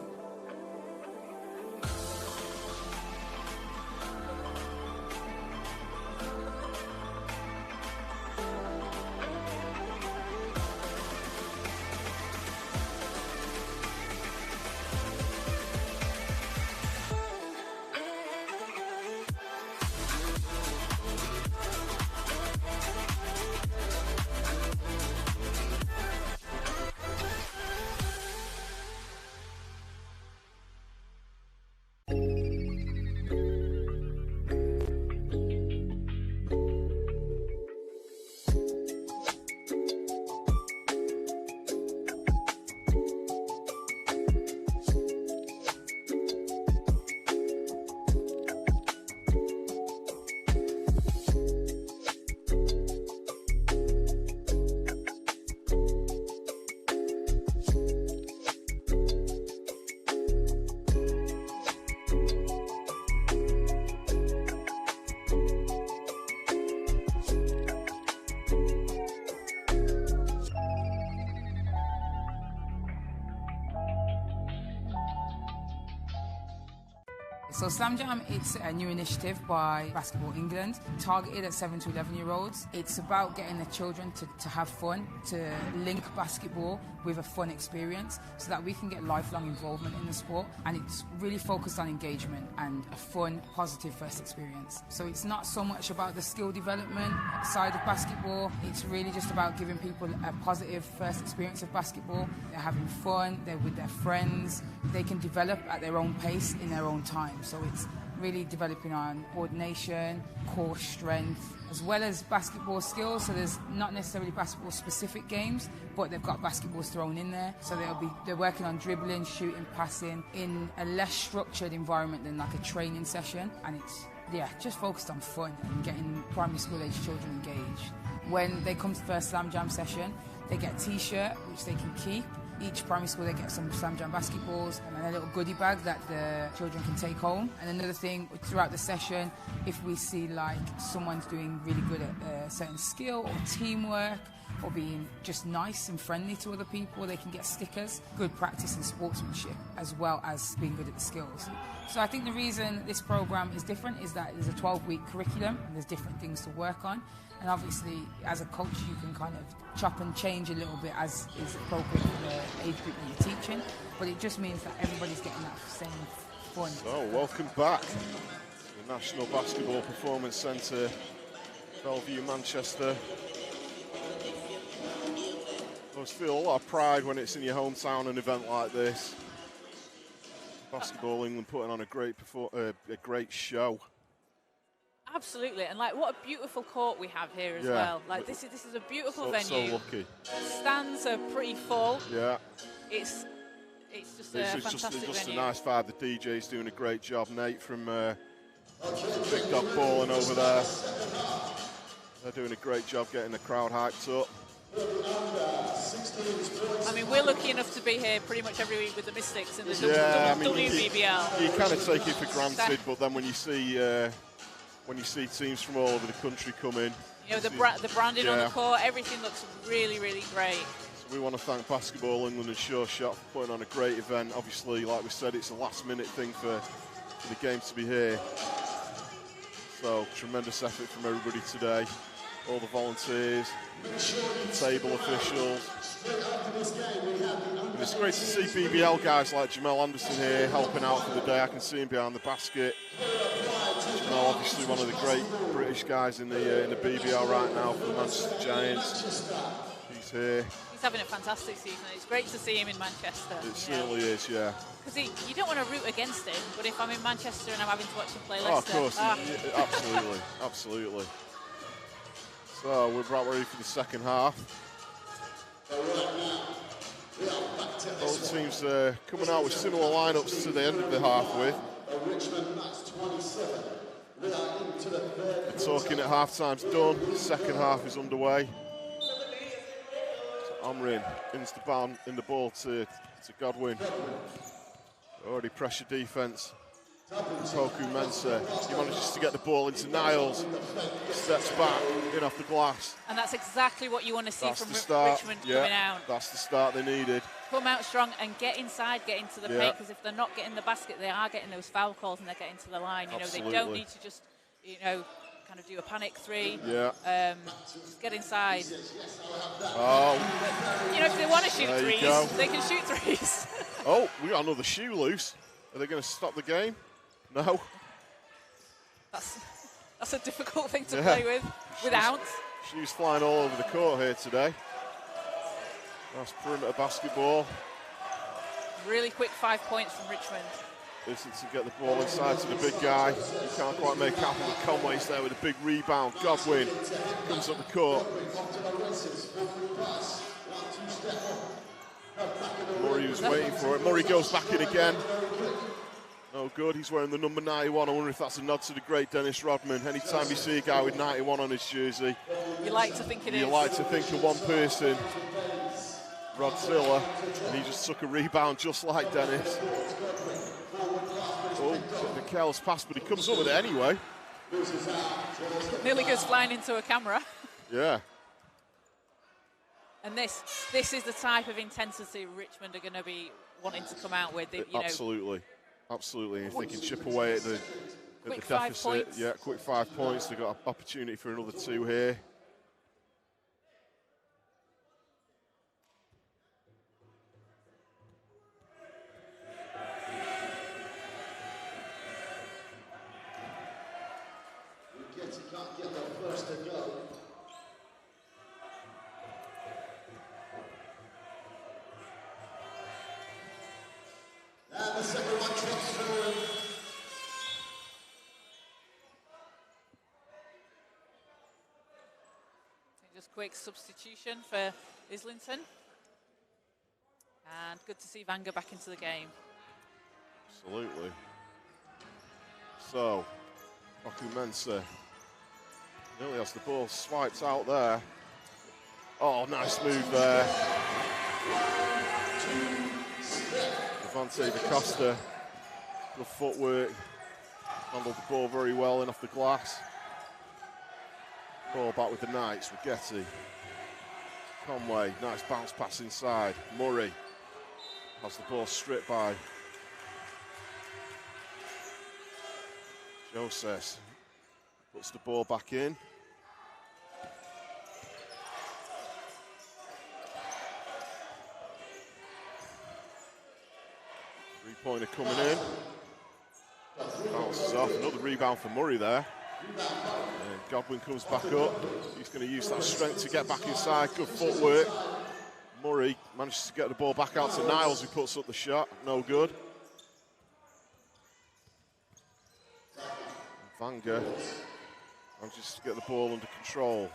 So Slam Jam, it's a new initiative by Basketball England, targeted at 7 to 11-year-olds. It's about getting the children to have fun, to link basketball with a fun experience so that we can get lifelong involvement in the sport. And it's really focused on engagement and a fun, positive first experience. So it's not so much about the skill development side of basketball. It's really just about giving people a positive first experience of basketball. They're having fun, they're with their friends, they can develop at their own pace in their own time. So it's really developing on coordination, core strength, as well as basketball skills. So there's not necessarily basketball specific games, but they've got basketballs thrown in there. So they're working on dribbling, shooting, passing in a less structured environment than like a training session. And it's, just focused on fun and getting primary school age children engaged. When they come to the first Slam Jam session, they get a t-shirt, which they can keep. Each primary school, they get some Slam Jam basketballs and a little goodie bag that the children can take home. And another thing, throughout the session, if we see like someone's doing really good at a certain skill or teamwork or being just nice and friendly to other people, they can get stickers. Good practice and sportsmanship, as well as being good at the skills. So I think the reason this program is different is that there's a 12-week curriculum and there's different things to work on. And obviously, as a coach, you can kind of chop and change a little bit as is appropriate for the age group that you're teaching. But it just means that everybody's getting that same fun. So, welcome back to the National Basketball Performance Centre, Bellevue, Manchester. I always feel a lot of pride when it's in your hometown, an event like this. Basketball England putting on a great show. Absolutely, and like what a beautiful court we have here as well. Like this is a beautiful venue. So lucky. Stands are pretty full. Yeah. It's just a fantastic venue. Just a nice vibe. The DJ's doing a great job. Nate from Big Dog Balling over there. They're doing a great job getting the crowd hyped up. I mean, we're lucky enough to be here pretty much every week with the Mystics in the WBBL. You kind of take it for granted, but then when you see teams from all over the country come in, you know, the branding on the court, everything looks really, really great. So we want to thank Basketball England and Sure Shot for putting on a great event. Obviously, like we said, it's a last-minute thing for the game to be here. So tremendous effort from everybody today. All the volunteers, table officials. And it's great to see BBL guys like Jamel Anderson here helping out for the day. I can see him behind the basket. Jamel, obviously one of the great British guys in the BBL right now for the Manchester Giants. He's here. He's having a fantastic season. It's great to see him in Manchester. It certainly is, yeah. Because you don't want to root against him, but if I'm in Manchester and I'm having to watch him play Of Leicester... course, absolutely, absolutely. So we're about ready for the second half. Both teams coming out with similar lineups to the end of the half with. The talking at half-time's done. The second half is underway. So Amrin in the ball to Godwin. Already pressure defence. Mensah, he manages to get the ball into Niles, steps back, in off the glass. And that's exactly what you want to see That's from Richmond yeah, coming out. That's the start they needed. Come out strong and get inside, get into the paint, because if they're not getting the basket, they are getting those foul calls and they're getting to the line. You know, they don't need to just, you know, kind of do a panic three. Yeah. Just get inside. Oh. But, you know, if they want to shoot threes, they can shoot threes. Oh, we got another shoe loose. Are they going to stop the game? No. That's a difficult thing to play with without. Shoes flying all over the court here today. Nice perimeter basketball. Really quick 5 points from Richmond. Islington get the ball inside to the big guy. He can't quite make happen, but Conway's there with a big rebound. Godwin comes up the court. Murray was waiting for it. Murray goes back in again. No good. He's wearing the number 91. I wonder if that's a nod to the great Dennis Rodman. Anytime you see a guy with 91 on his jersey, you like to think it is. You like to think of one person, Rodzilla, and he just took a rebound just like Dennis. Oh, the careless pass, but he comes up with it anyway. Nearly goes flying into a camera. Yeah. And this is the type of intensity Richmond are going to be wanting to come out with. Absolutely. Absolutely. If they can chip away at the quick deficit. 5 points. Yeah, quick 5 points. They've got an opportunity for another 2 here. Can't get the first to go. And the second one drops through. Just quick substitution for Islington. And good to see Vanga back into the game. Absolutely. So, Mensah nearly has the ball swiped out there. Oh, nice move there. Levante Da Costa, good footwork. Handled the ball very well in off the glass. Ball back with the Knights, Rigetti. Conway, nice bounce pass inside. Murray has the ball stripped by Joseph. Puts the ball back in. Three-pointer coming in. Bounces off. Another rebound for Murray there. And Godwin comes back up. He's going to use that strength to get back inside. Good footwork. Murray manages to get the ball back out to Niles, who puts up the shot. No good. Vanga manages to get the ball under control.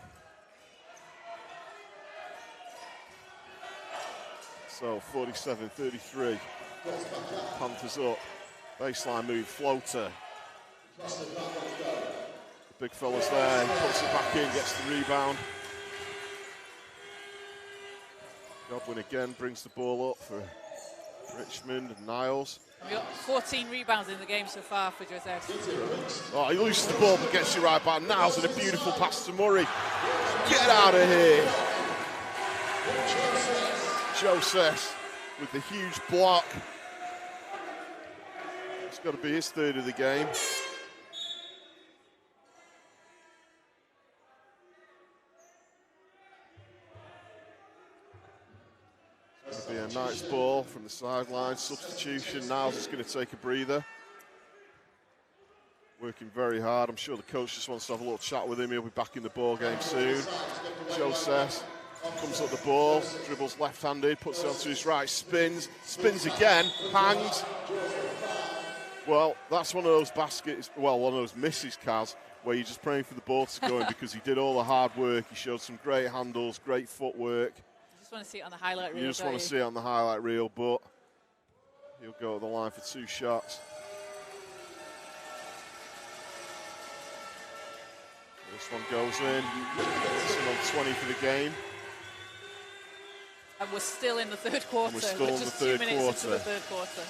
So 47-33. Panthers up. Baseline move, floater. The big fella's there, he puts it back in, gets the rebound. Godwin again brings the ball up for Richmond and Niles. We've got 14 rebounds in the game so far for Joseph. Oh, he loses the ball but gets it right back. Niles with a beautiful pass to Murray. Get out of here. Joseph with the huge block. It's got to be his third of the game. It's going to be a nice ball from the sideline. Substitution. Niles is going to take a breather. Working very hard. I'm sure the coach just wants to have a little chat with him. He'll be back in the ball game soon. Joseph comes up the ball, dribbles left-handed, puts it onto his right, spins again, hangs. Well, that's one of those baskets, well, one of those misses, Caz, where you're just praying for the ball to go in because he did all the hard work. He showed some great handles, great footwork. You just want to see it on the highlight reel. You just want to see it on the highlight reel, but he'll go to the line for 2 shots. This one goes in. This one on 20 for the game. And we're still in the third quarter. And we're still in the just third 2 minutes quarter. into the third quarter.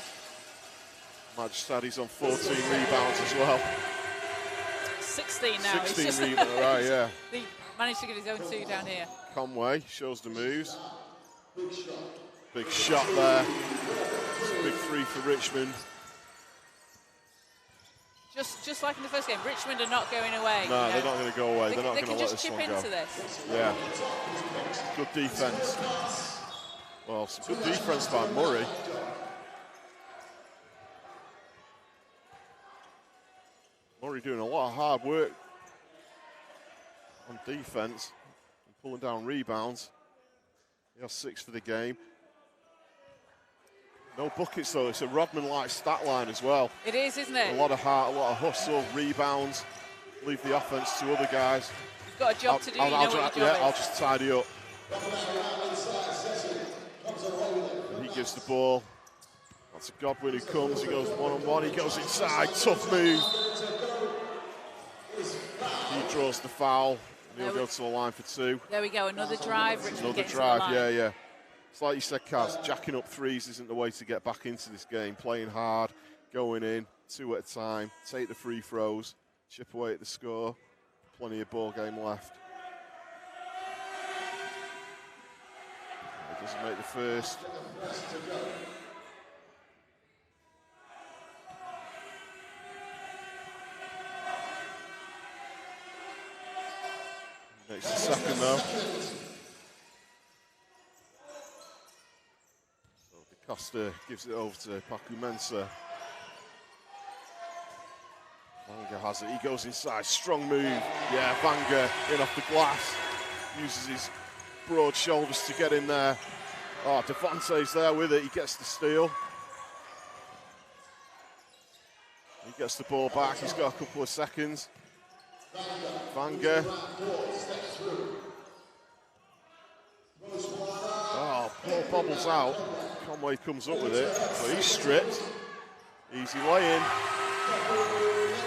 Might just add he's on 14 rebounds as well. 16 now. 16 rebounds, right, yeah. He managed to get his own 2 down here. Conway shows the moves. Big shot there. It's a big 3 for Richmond. Just like in the first game, Richmond are not going away. No, they're not going to go away. They're not going to let this one go. They can just chip into this. Yeah. Good defense. Well, some good defense by Murray. Murray doing a lot of hard work on defense and pulling down rebounds. He has 6 for the game. No buckets though. It's a Rodman-like stat line as well. It is, isn't it? A lot of heart, a lot of hustle, rebounds. Leave the offense to other guys. You've got a job to do. I'll just tidy up. And he gives the ball. That's a Godwin who comes. He goes one-on-one. He goes inside. Tough move. He draws the foul. And he'll go to the line for 2. There we go. Another drive. Richmond another drive. Yeah. It's like you said, Caz, jacking up threes isn't the way to get back into this game. Playing hard, going in, 2 at a time, take the free throws, chip away at the score. Plenty of ball game left. He doesn't make the first. Makes the second though. Costa gives it over to Paku Mensah. Vanga has it. He goes inside. Strong move. Yeah, Vanga in off the glass. Uses his broad shoulders to get in there. Oh, Devante's there with it. He gets the steal. He gets the ball back. He's got a couple of seconds. Vanga. Oh, ball bobbles out. Conway comes up with it, but he's stripped. Easy lay-in.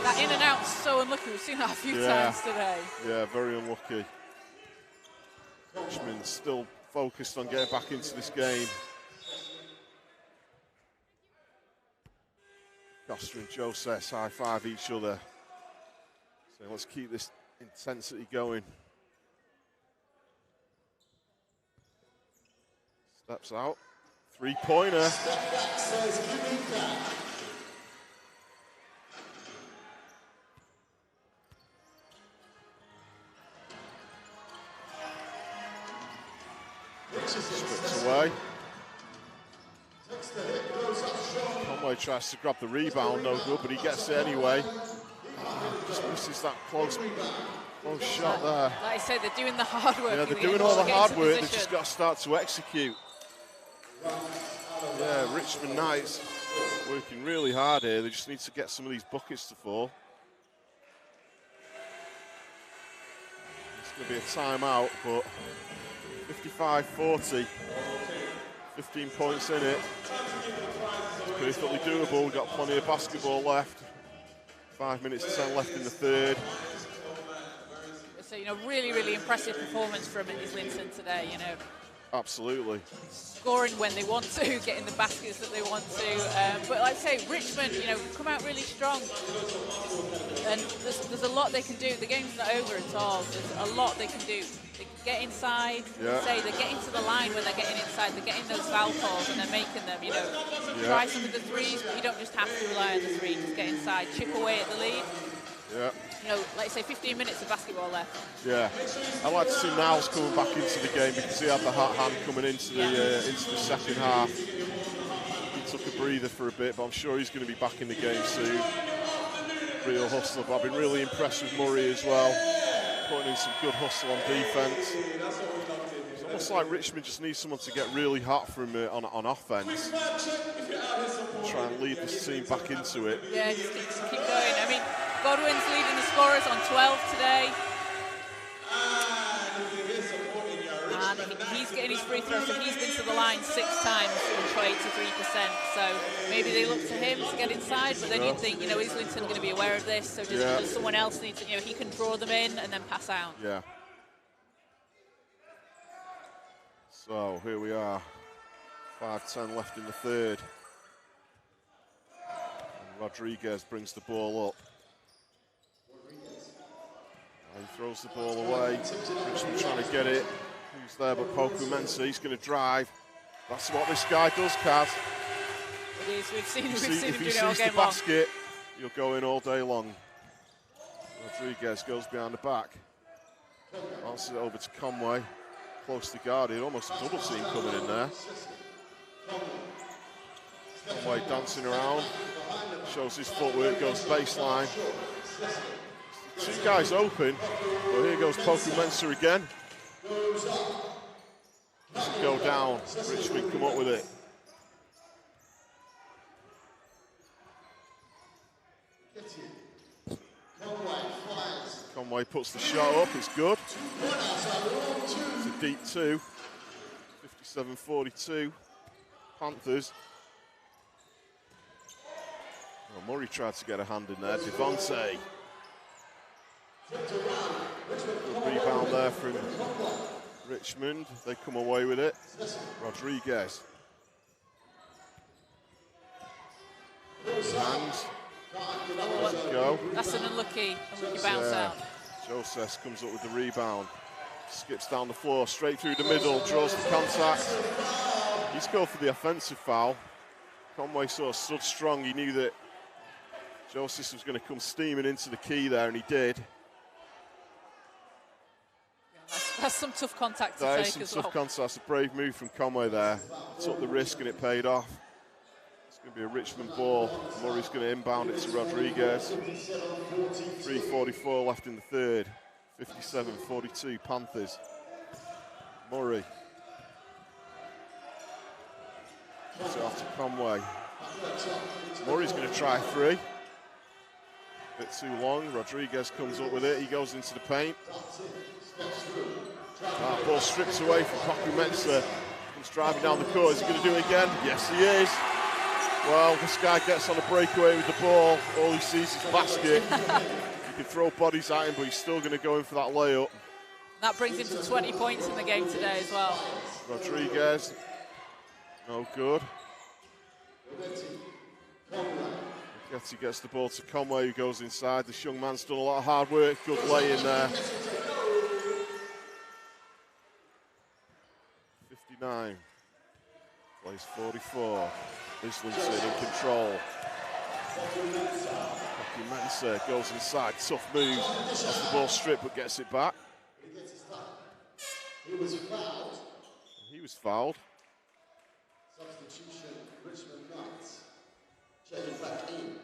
That in and out's so unlucky. We've seen that a few times today. Yeah, very unlucky. Richmond still focused on getting back into this game. Costa and Joseph high-five each other. So let's keep this intensity going. Steps out. 3-pointer. Strips away. Conway tries to grab the rebound, no good, but he gets it anyway. Just misses that close shot there. Like I say, they're doing the hard work. Yeah, they're doing all the hard work. They've just got to start to execute. Yeah, Richmond Knights working really hard here. They just need to get some of these buckets to fall. It's going to be a timeout, but 55-40, 15 points in it. It's perfectly doable. We've got plenty of basketball left. 5 minutes 10 left in the third. So, really, really impressive performance from Islington today, Absolutely. Scoring when they want to, getting the baskets that they want to. But like I say, Richmond, come out really strong. And there's a lot they can do. The game's not over at all. There's a lot they can do. They can get inside. They're getting to the line when they're getting inside. They're getting those foul calls and they're making them, Try some of the threes, but you don't just have to rely on the three. Just get inside, chip away at the lead. Yeah. Like I say, 15 minutes of basketball left. Yeah, I'd like to see Niles coming back into the game because he had the hot hand coming into the second half. He took a breather for a bit, but I'm sure he's going to be back in the game soon. Real hustler, but I've been really impressed with Murray as well, putting in some good hustle on defense. It's almost like Richmond just needs someone to get really hot from on offense. Try and lead this team back into it. Yeah, just keep going. I mean, Godwin's leading the scorers on 12 today. And he's getting his free throws, so he's been to the line 6 times and shot 83%. So maybe they look to him to get inside, but then you'd think, Islington going to be aware of this, so does someone else need to, he can draw them in and then pass out. Yeah. So here we are, 5:10 left in the third. Rodriguez brings the ball up. And he throws the ball away. Richmond trying to get it. Who's there but Poku Mensah? He's going to drive. That's what this guy does, Caz. It is. We've seen him If do he it all sees game the long. basket, he'll go in all day long. Rodriguez goes behind the back. Bounces it over to Conway. Close to guarded. Almost a double team coming in there. Conway dancing around. Shows his footwork, goes baseline. Two guys open, but here goes Poku Mensah again. Doesn't go down. Richmond come up with it. Conway puts the shot up, it's good. It's a deep two. 57-42. Panthers. Oh, Murray tried to get a hand in there. Devontae. Good rebound there from Richmond. They come away with it. Rodriguez. Hands. Go. That's an unlucky bounce out. Joseph comes up with the rebound. Skips down the floor, straight through the middle, draws the contact. He's going for the offensive foul. Conway sort of stood strong. He knew that Joseph was going to come steaming into the key there, and he did. That's some tough contact to That take is some as tough well. contact. That's a brave move from Conway there. Took the risk and it paid off. It's going to be a Richmond ball. Murray's going to inbound it to Rodriguez. 3:44 left in the third. 57-42 Panthers. Murray. Puts it off to Conway. Murray's going to try three. Bit too long. Rodriguez comes up with it. He goes into the paint. That ball stripped away from Poku Mensah. Comes driving down the court. Is he going to do it again? Yes, he is. Well, this guy gets on a breakaway with the ball. All he sees is basket. You can throw bodies at him, but he's still going to go in for that layup. That brings him to 20 points in the game today as well. Rodriguez. No good. Getty gets the ball to Conway, who goes inside. This young man's done a lot of hard work. Good lay in there. 59. Plays 44. Islington in control. Mensah goes inside. Tough move. Has the ball stripped but gets it back. He was fouled. He was fouled. Substitution, Richmond Knights. Checking back in.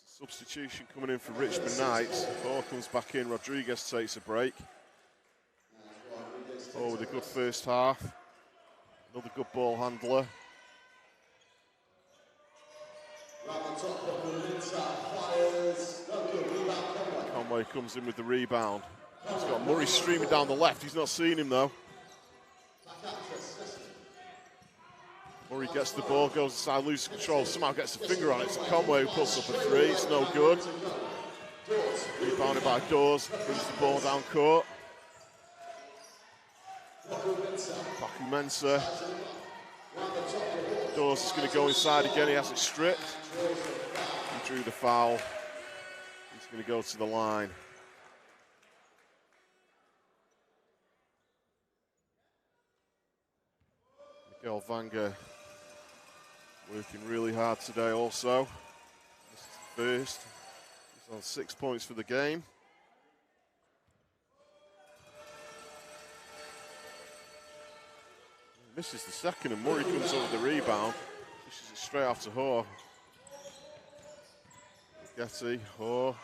Substitution coming in for Richmond Knights. Ball comes back in. Rodriguez takes a break. Oh, with a good first half. Another good ball handler. Conway comes in with the rebound. He's got Murray streaming down the left. He's not seeing him though. Murray gets the ball, goes inside, loses control, somehow gets a finger on it. It's Conway who puts up a three. It's no good. Rebounded by Dawes, brings the ball down court. Poku Mensah. Dawes is going to go inside again. He has it stripped. He drew the foul. He's going to go to the line. Miguel Vanga working really hard today also. This is the first. He's on 6 points for the game. Misses the second and Murray comes up with the rebound. Pushes it straight off to Hoare. Getty, Hoare.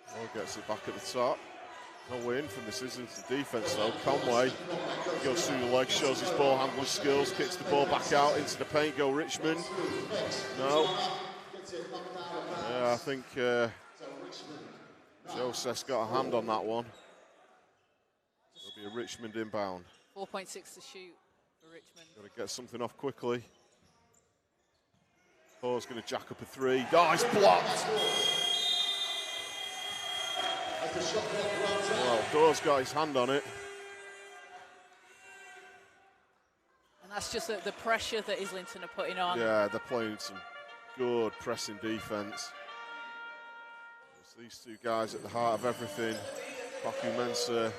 Hoare gets it back at the top. No win from this Islington defense though. Conway goes through the legs, shows his ball handling skills, kicks the ball back out into the paint. Go Richmond. No. Yeah, I think Joseph's got a hand on that one. It'll be a Richmond inbound. 4.6 to shoot for Richmond. Got to get something off quickly. Hoare's going to jack up a three. Oh, it's blocked. Well, Dawes got his hand on it. And And that's just the pressure that Islington are putting on. Yeah, they're playing some good pressing defence. It's these two guys at the heart of everything. Paku Mensah.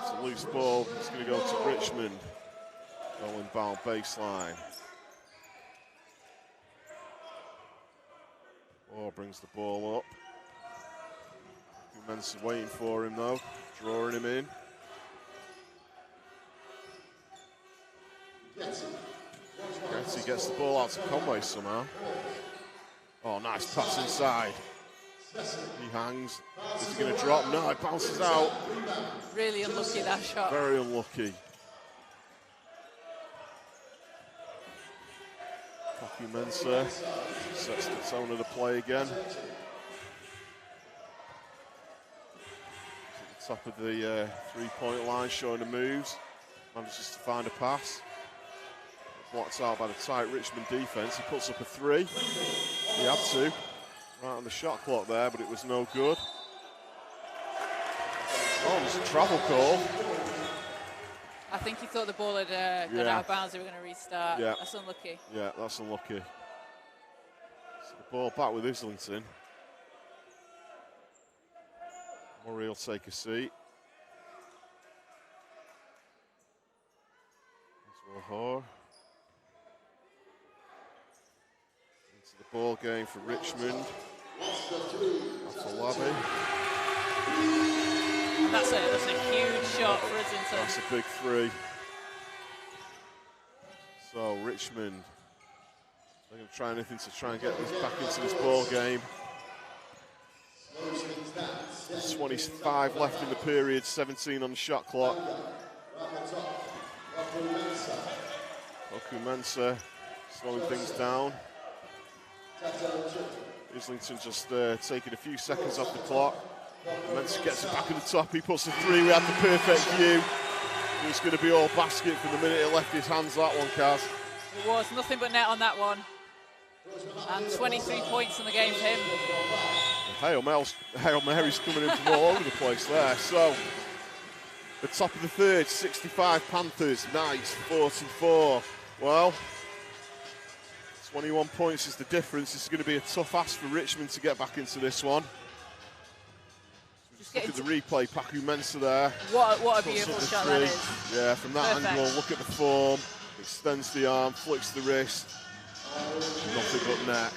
It's a loose ball. It's going to go to Richmond. Goal inbound baseline. Moore brings the ball up. Mensah waiting for him though, drawing him in. Getty gets the ball out to Conway somehow. Oh, nice pass inside. He hangs. Is he going to drop? No, it bounces out. Really unlucky, that shot. Very unlucky. Paku Mensah sets the tone of the play again. Top of the three-point line, showing the moves. Manages to find a pass. Blocked out by the tight Richmond defence. He puts up a three. He had to. Right on the shot clock there, but it was no good. Oh, there's a travel call. I think he thought the ball had gone out of bounds. They were going to restart. Yeah. That's unlucky. Yeah, that's unlucky. So the ball back with Islington. Murray will take a seat. There's Wahar. Into the ball game for Richmond. Afolabi. That's a huge shot for Islington. That's a big three. So Richmond, they're going to try anything to try and get this back into this ball game. 25 left in the period, 17 on the shot clock. Paku Mensah slowing things down. Islington just taking a few seconds off the clock. Mensah gets it back at the top, he puts the three, we had the perfect view. It was going to be all basket from the minute it left his hands, that one, Caz. It was, nothing but net on that one. And 23 points in the game for him. Hail Mary's coming in from all over the place there. So, the top of the third, 65 Panthers, Knights 44. Well, 21 points is the difference. This is going to be a tough ask for Richmond to get back into this one. Just look at the replay, Paku Mensah there. What a beautiful shot that is. Yeah, from that Perfect. angle, look at the form, extends the arm, flicks the wrist. Nothing but net.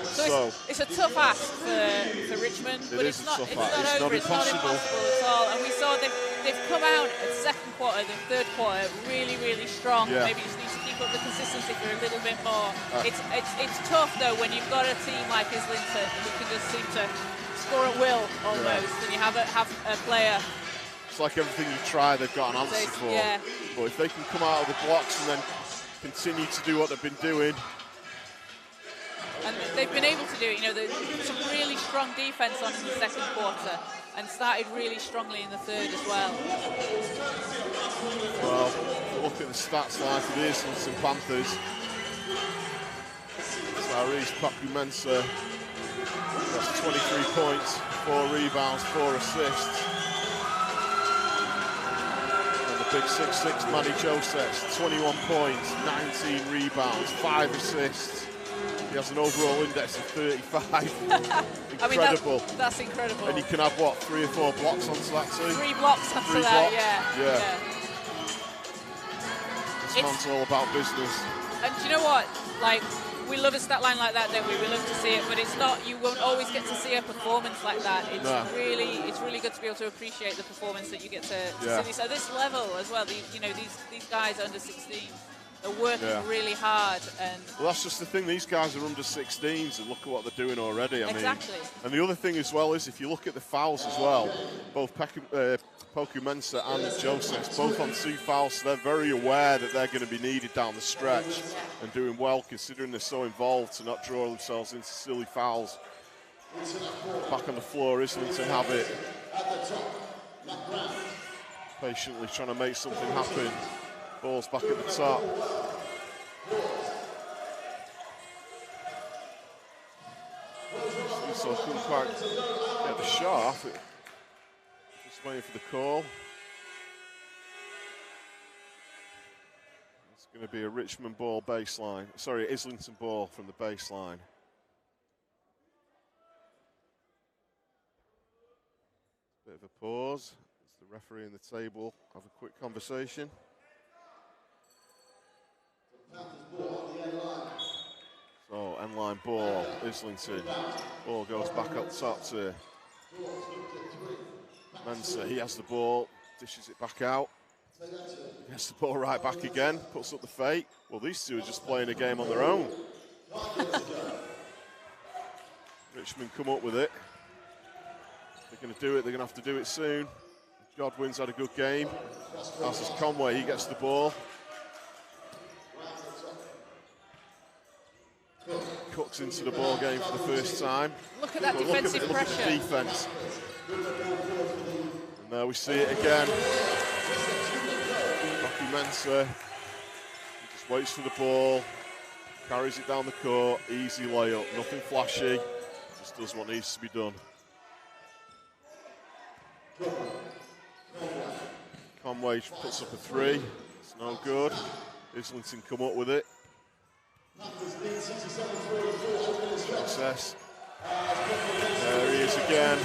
So it's a tough ask for Richmond, but it's not over, it's not impossible at all. And we saw they've come out at second quarter, the third quarter, really, really strong. Yeah. Maybe just need to keep up the consistency for a little bit more. It's tough though when you've got a team like Islington who can just seem to score at will almost, and you have a player. It's like everything you try, they've got an answer for. Yeah. But if they can come out of the blocks and then continue to do what they've been doing. And they've been able to do it, some really strong defence on in the second quarter and started really strongly in the third as well. Well, look at the stats line for the Islington Panthers. Tyrese Paku Mensah, that's 23 points, 4 rebounds, 4 assists. And the big 6'6" Manny Josephs, 21 points, 19 rebounds, 5 assists. He has an overall index of 35. Incredible. That's incredible. And he can have, 3 or 4 blocks onto that too? 3 blocks onto that, yeah. This man's all about business. And do you know what? We love a stat line like that, don't we? We love to see it, but it's not. You won't always get to see a performance like that. It's really good to be able to appreciate the performance that you get to see. So this level as well. These guys under 16. They're working really hard, and that's just the thing. These guys are under 16s, and look at what they're doing already. I mean, and the other thing as well is if you look at the fouls as well, both Paku Mensah and Joseph both on 2 fouls, so they're very aware that they're going to be needed down the stretch, and doing well considering they're so involved to not draw themselves into silly fouls. Back on the floor, Islington have it. Patiently trying to make something happen. Ball's back at the top. so couldn't quite get the shot off. Just waiting for the call. It's going to be a Richmond ball baseline. Sorry, Islington ball from the baseline. Bit of a pause. As the referee and the table have a quick conversation. So, end line ball, Islington. Ball goes back up top to Mensah. He has the ball, dishes it back out. Gets the ball right back again, puts up the fake. Well, these two are just playing a game on their own. Richmond come up with it. They're going to do it, they're going to have to do it soon. Godwin's had a good game. As is Conway, he gets the ball. Cook's into the ball game for the first time. Look at that defensive pressure. Look at the defense. And there we see it again. Mensah, he just waits for the ball, carries it down the court, easy layup, nothing flashy, just does what needs to be done. Conway puts up a three, it's no good. Islington come up with it. Success. There he is again.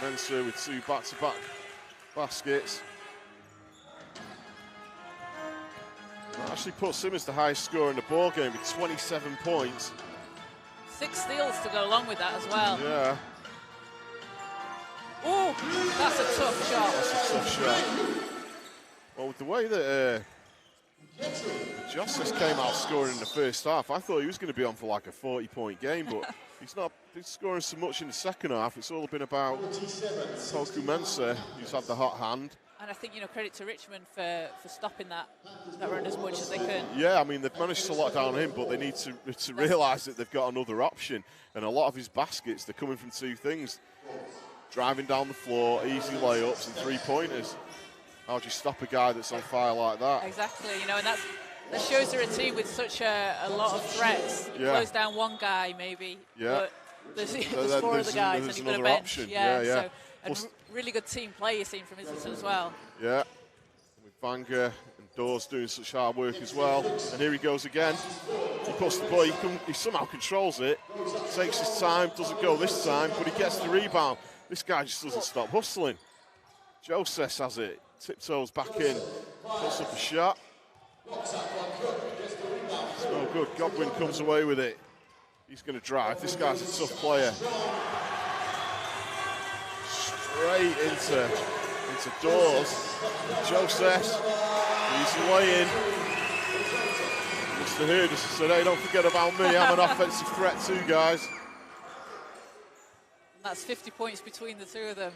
Mensah with two back-to-back baskets. That actually puts him as the highest scorer in the ball game with 27 points. 6 steals to go along with that as well. Yeah. Oh, that's a tough shot. That's a tough shot. Well, with the way that Justice came out scoring in the first half, I thought he was going to be on for like a 40-point game, but he's not been scoring so much in the second half. It's all been about Toku Mensah, who's had the hot hand. And I think, credit to Richmond for stopping that run as much as they could. Yeah, I mean, they've managed to lock down him, but they need to realise that they've got another option. And a lot of his baskets, they're coming from two things. Driving down the floor, easy layups and three-pointers. How do you stop a guy that's on fire like that? Exactly, and that shows they're a team with such a lot of threats. You close down one guy, maybe. Yeah. But there's 4 other guys, and you've got a bench. Option. Yeah. So a really good team play you've seen from Islington as well. Yeah. With Banga and Dawes doing such hard work as well. And here he goes again. He puts the ball, he somehow controls it, takes his time, doesn't go this time, but he gets the rebound. This guy just doesn't stop hustling. Joseph has it, tiptoes back in, puts up a shot. It's no good. Godwin comes away with it. He's going to drive. This guy's a tough player. Straight into Dawes. Joseph, easy way in. Mr. Hurd said, hey, don't forget about me. I'm an offensive threat too, guys. And that's 50 points between the two of them.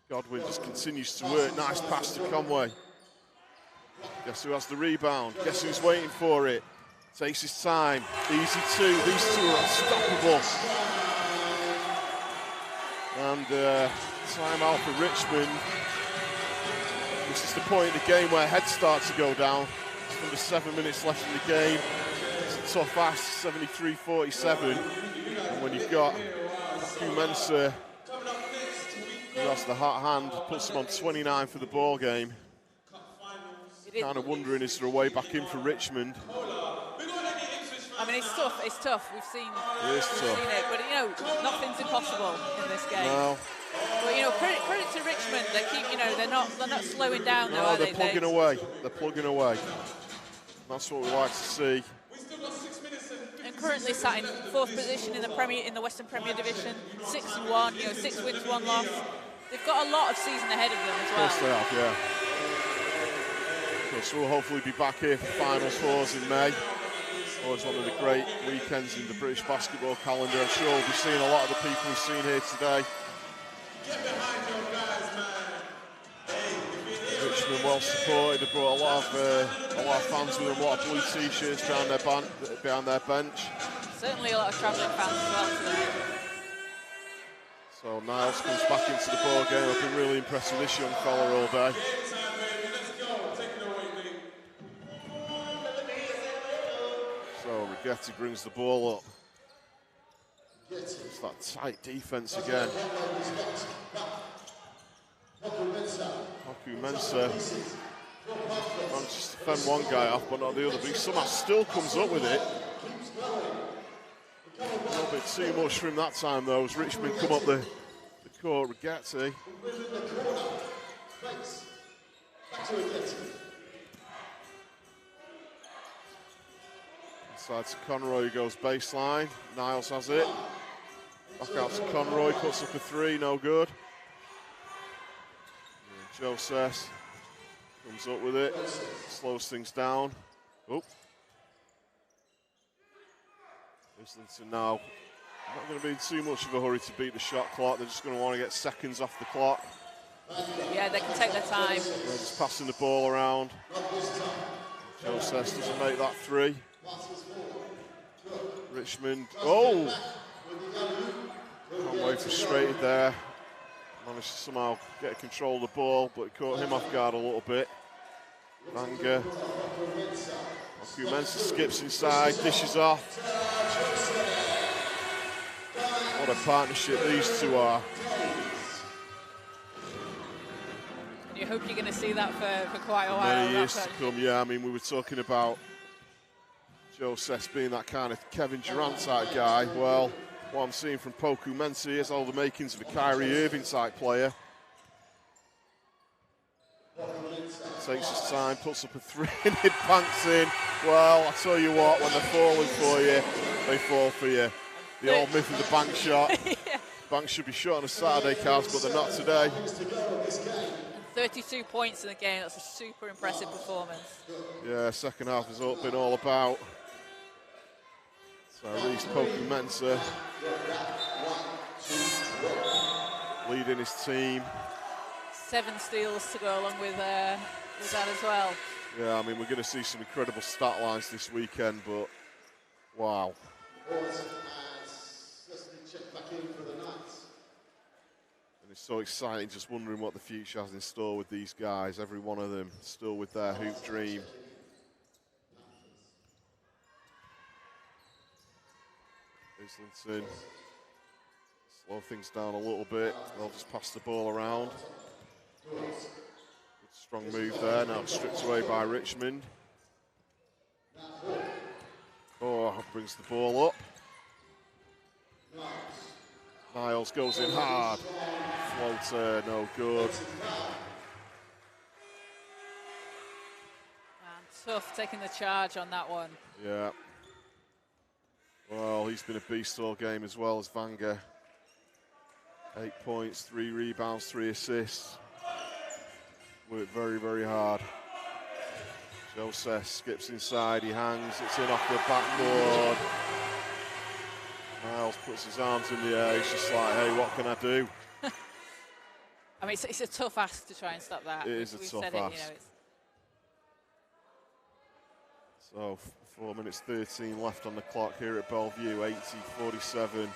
Godwin just continues to work. Nice pass to Conway. Guess who has the rebound? Guess who's waiting for it? Takes his time. Easy two. These two are unstoppable. And timeout for Richmond. This is the point in the game where heads start to go down. It's under 7 minutes left in the game. It's a tough ask, 73-47. And when you've got Mensah, who has the hot hand, puts him on 29 for the ball game. Kind of wondering, is there a way back in for Richmond? I mean, it's tough. It's tough. We've seen it, but nothing's impossible in this game. No. But credit to Richmond. They keep, they're not slowing down. No, though, are they're plugging away. They're plugging away. That's what we like to see. And currently sat in 4th position in the Western Premier Division, 6-1. 6 wins, 1 loss. They've got a lot of season ahead of them as well. Of course they have, yeah. So we'll hopefully be back here for Final Fours in May. Always one of the great weekends in the British basketball calendar. I'm sure we'll be seeing a lot of the people we've seen here today. Richmond well supported. They brought a lot of fans with them, a lot of blue T-shirts behind their bench. Certainly a lot of travelling fans as well today. So Niles comes back into the ball game. I've been really impressed with this young fella all day. So So Rigetti brings the ball up. It's that tight defense again. Haku Mensah manages to fend one guy off, but not the other. But he somehow still comes up with it. A little bit too much for him that time, though, as Richmond come up the court. Rigetti. Inside to Conroy, goes baseline. Niles has it. Back out to Conroy, puts up a three, no good. Joseph comes up with it, slows things down. Oh. Islington now not going to be in too much of a hurry to beat the shot clock. They're just going to want to get seconds off the clock. Yeah, they can take their time. They're just passing the ball around. Joseph doesn't make that three. Richmond, oh! Conway frustrated there. Managed to somehow get control of the ball, but it caught him off guard a little bit. Vanga. Haku Mensah skips inside, dishes off. What a partnership these two are. And you hope you're going to see that for quite a while. Many years to come, yeah. I mean, we were talking about Joe Sess being that kind of Kevin Durant type guy. Well, what I'm seeing from Poku Mensah is all the makings of a Kyrie Irving type player. Takes his time, puts up a three and it banks in. Well, I tell you what, when they're falling for you, they fall for you. The old myth of the bank shot. Yeah. Bank should be shot on a Saturday, Caz, but they're not today. 32 points in the game, that's a super impressive performance. Yeah, second half has all been all about. So Reece Poku Mensah leading his team. 7 steals to go along with that as well. Yeah, I mean, we're going to see some incredible stat lines this weekend, but wow. And it's so exciting, just wondering what the future has in store with these guys. Every one of them still with their hoop dream. Islington slow things down a little bit. They'll just pass the ball around. Good strong move there. Now stripped away by Richmond. Oh, brings the ball up. Niles goes in hard. Floater, no good. And tough taking the charge on that one. Yeah. Well, he's been a beast all game as well as Vanga. 8 points, 3 rebounds, 3 assists. Worked very, very hard. Joseph skips inside, he hangs, it's in off the backboard. Niles puts his arms in the air, he's just like, hey, what can I do? I mean, it's a tough ask to try and stop that. It is a tough ask. So, 4 minutes 13 left on the clock here at Bellevue, 80-47.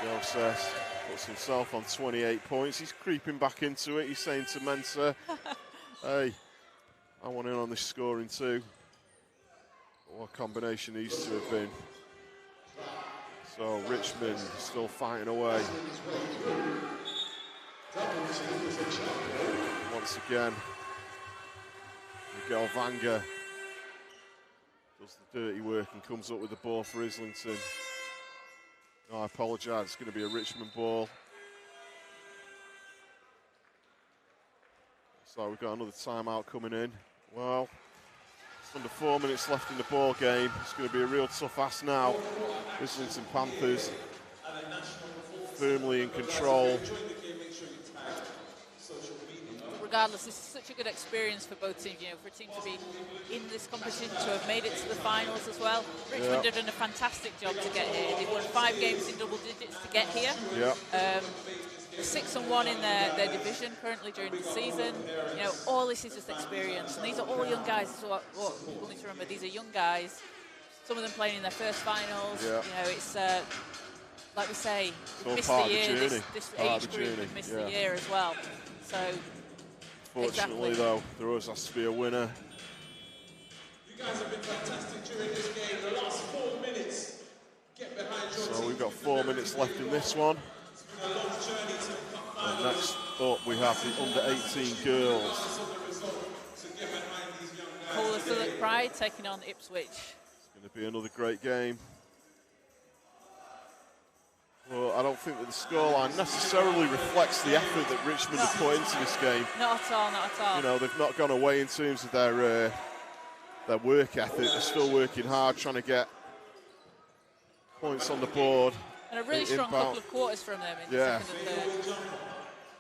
Joseph puts himself on 28 points. He's creeping back into it. He's saying to Mensah, hey, I want in on this scoring too. What a combination these two have been. So Richmond still fighting away. Once again, Miguel Vanga does the dirty work and comes up with the ball for Islington. No, I apologise, it's going to be a Richmond ball. So we've got another timeout coming in. Well, it's under 4 minutes left in the ball game. It's going to be a real tough ask now. Islington Panthers firmly in control. Regardless, this is such a good experience for both teams, you know, for a team to be in this competition, to have made it to the finals as well. Richmond have done a fantastic job to get here. They've won 5 games in double digits to get here. 6-1 in their division currently during the season. You know, all this is just experience, and these are all young guys. So what people need to remember, these are young guys. Some of them playing in their first finals. You know, it's like we say, missed the year. This age group have missed the year as well. So. Fortunately, though, there always has to be a winner. You guys have been fantastic during this game. The last 4 minutes, get behind your team. So we've got 4 minutes left in this one. It's been a long journey to the cup And finals. next up, we have the under-18 girls. Bullock Pride taking on Ipswich. It's going to be another great game. Well, I don't think that the scoreline necessarily reflects the effort that Richmond have put into this game. Not at all, not at all. You know, they've not gone away in terms of their work ethic. They're still working hard, trying to get points on the board. And a really strong couple of quarters from them in the second and third.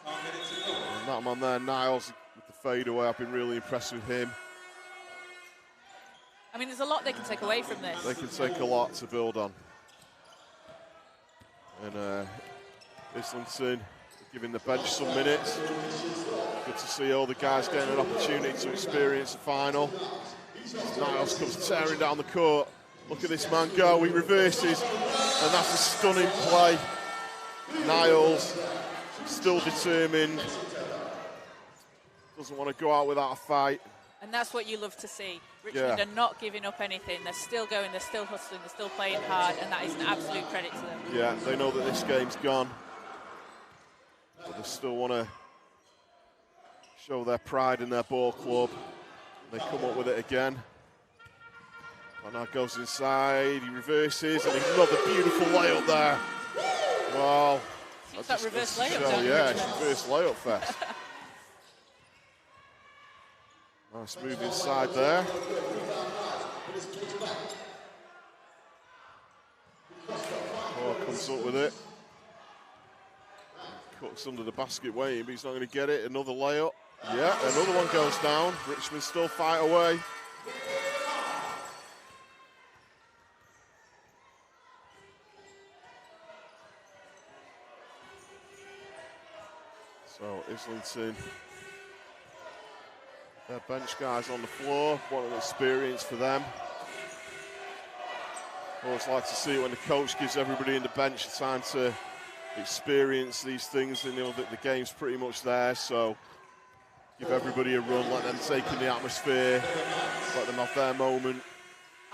And that man there, Niles, with the fadeaway, I've been really impressed with him. I mean, there's a lot they can take away from this. They can take a lot to build on. And Islington giving the bench some minutes. Good to see all the guys getting an opportunity to experience the final. Niles comes tearing down the court. Look at this man go, he reverses, and that's a stunning play. Niles, still determined, doesn't want to go out without a fight. And that's what you love to see. Richmond are not giving up anything. They're still going, they're still hustling, they're still playing hard, and that is an absolute credit to them. Yeah, they know that this game's gone, but they still want to show their pride in their ball club. They come up with it again. And now goes inside, he reverses, and another beautiful layup there. Wow. It's that reverse layup, yeah, it's reverse layup fest. Nice move inside there. Oh, comes up with it. Cuts under the basket waiting, but he's not going to get it. Another layup. Yeah, another one goes down. Richmond still fight away. So Islington, their bench guys on the floor. What an experience for them. Always like to see it when the coach gives everybody in the bench a time to experience these things. They know that the game's pretty much there, so give everybody a run, let them take in the atmosphere, let them have their moment.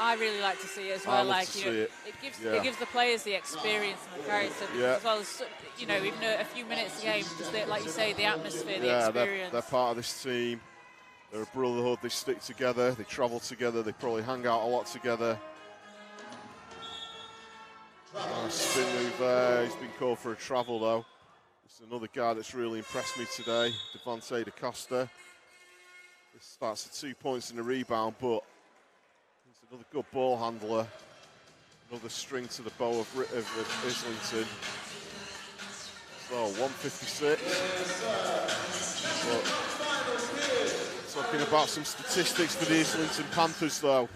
I really like to see it as well. Like, you know, it gives the players the experience and the character, as well as, you know, even a few minutes a game, just like you say, the atmosphere, the experience. They're part of this team. They're a brotherhood. They stick together. They travel together. They probably hang out a lot together. Nice spin move there. He's been called for a travel though. It's another guy that's really impressed me today, Devontae DaCosta. This starts at 2 points in the rebound, but he's another good ball handler. Another string to the bow of Islington. So 156. But talking about some statistics for the Islington Panthers though.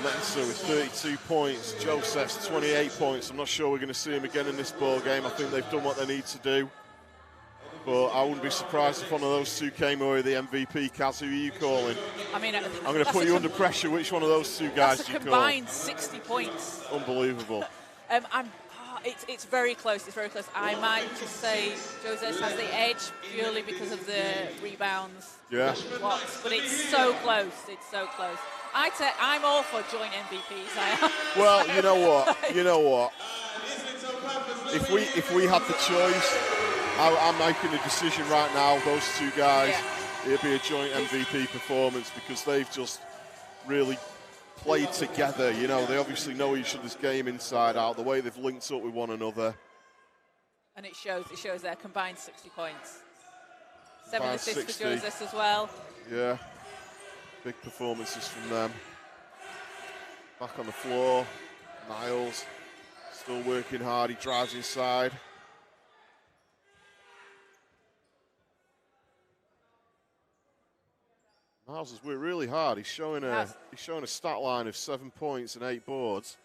Mensa with 32 points, Joseph's 28 points. I'm not sure we're going to see him again in this ball game. I think they've done what they need to do. But I wouldn't be surprised if one of those two came away with the MVP. Caz, who are you calling? I mean, I'm going to put you under pressure. Which one of those two guys do you call? Combined 60 points. Unbelievable. It's very close. It's very close. I might just say Joseph has the edge purely because of the rebounds. Yeah. But it's so close. It's so close. I'm all for joint MVPs. I am. Well, you know what? You know what? If we had the choice, I'm making a decision right now. Those two guys, it'd be a joint MVP performance because they've just really played together. You know, they obviously know each other's game inside out. The way they've linked up with one another. And it shows. It shows their combined 60 points. 7 assists for Joseph as well. Yeah. Big performances from them. Back on the floor, Niles still working hard. He drives inside. Niles has worked really hard. He's showing a stat line of 7 points and 8 boards.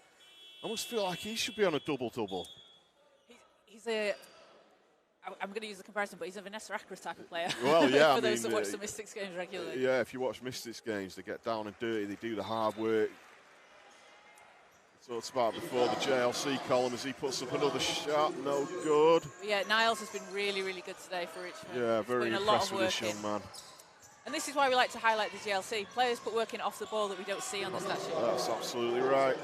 I almost feel like he should be on a double-double. I'm going to use the comparison, but he's a Vanessa Akra type of player. Well, yeah. For those that watch the Mystics games regularly. Yeah, if you watch Mystics games, they get down and dirty. They do the hard work. We talked about before the JLC column as he puts up another shot. No good. Yeah, Niles has been really, really good today for Richmond. Yeah, very impressed with this young man. And this is why we like to highlight the GLC. Players put work in off the ball that we don't see on the stat sheet. That's absolutely right.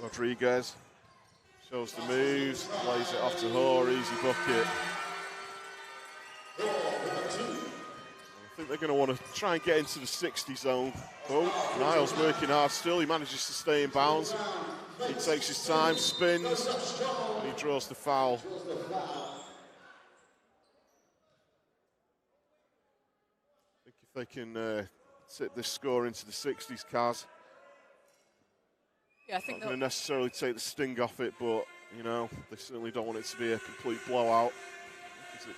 Rodriguez shows the moves, plays it off to Hoare, easy bucket. I think they're going to want to try and get into the 60 zone. Oh, Niles working hard still. He manages to stay in bounds. He takes his time, spins, and he draws the foul. I think if they can tip this score into the 60s, Caz. Yeah, I think not going to necessarily take the sting off it, but, you know, they certainly don't want it to be a complete blowout. Because it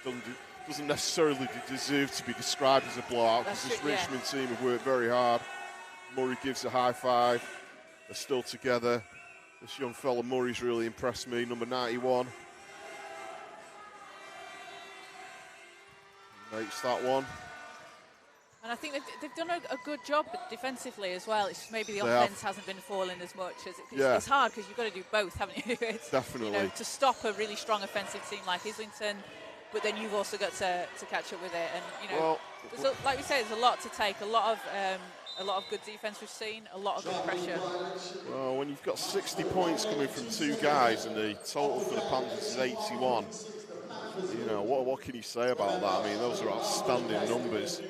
doesn't necessarily deserve to be described as a blowout, because this Richmond team have worked very hard. Murray gives a high five. They're still together. This young fella Murray's really impressed me, number 91. Makes that one. And I think they've done a good job defensively as well. It's just maybe the offense hasn't been falling as much. It's hard because you've got to do both, haven't you? Definitely. You know, to stop a really strong offensive team like Islington, but then you've also got to catch up with it. And you know, like we say, there's a lot to take. A lot of good defense we've seen. A lot of good pressure. Well, when you've got 60 points coming from two guys and the total for the Panthers is 81, you know, what can you say about that? I mean, those are outstanding numbers.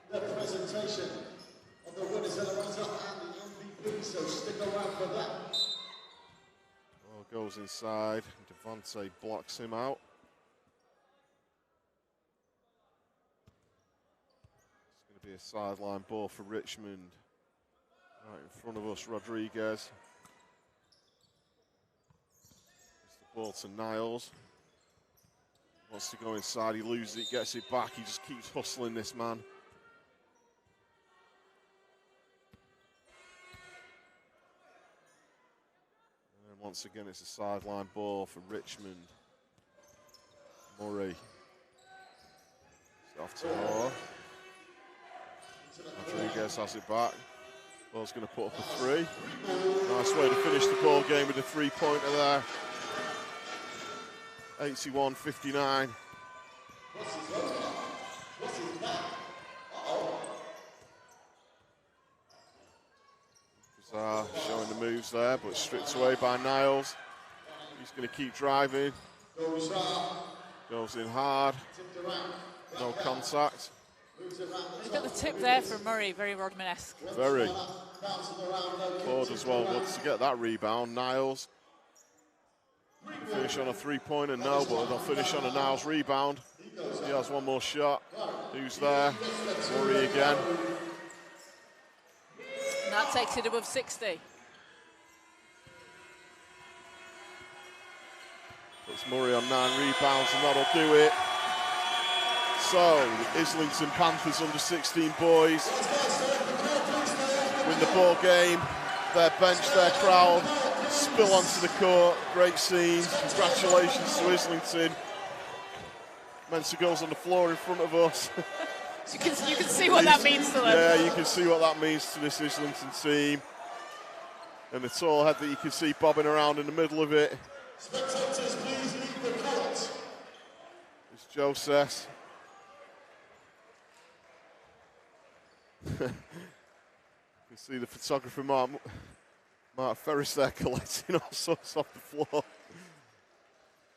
The presentation of the winners and the MVP, so stick around for that. Ball goes inside. Devante blocks him out. It's going to be a sideline ball for Richmond. Right in front of us, Rodriguez. It's the ball to Niles. Wants to go inside, he loses it, gets it back. He just keeps hustling this man. Once again, it's a sideline ball for Richmond. Murray. It's off to Hoare. Rodriguez has it back. Ball's going to put up a three. Nice way to finish the ball game with a three-pointer there. 81-59. Showing the moves there, but stripped away by Niles. He's going to keep driving. Goes in hard. No contact. He's got the tip there from Murray, very Rodman-esque. Very. Ford as well wants to get that rebound. Niles. Finish on a three-pointer, no, but they'll finish on a Niles rebound. He has one more shot. Who's there? Murray again. And that takes it above 60. Puts Murray on 9 rebounds, and that'll do it. So, the Islington Panthers under-16 boys win the ball game. Their bench, their crowd, spill onto the court. Great scene. Congratulations to Islington. Mensa goes on the floor in front of us. You can see what that means to them. Yeah, you can see what that means to this Islington team. And the tall head that you can see bobbing around in the middle of it. Spectators, please leave the court. It's Joseph. You can see the photographer Mark Ferris there collecting all sorts off the floor.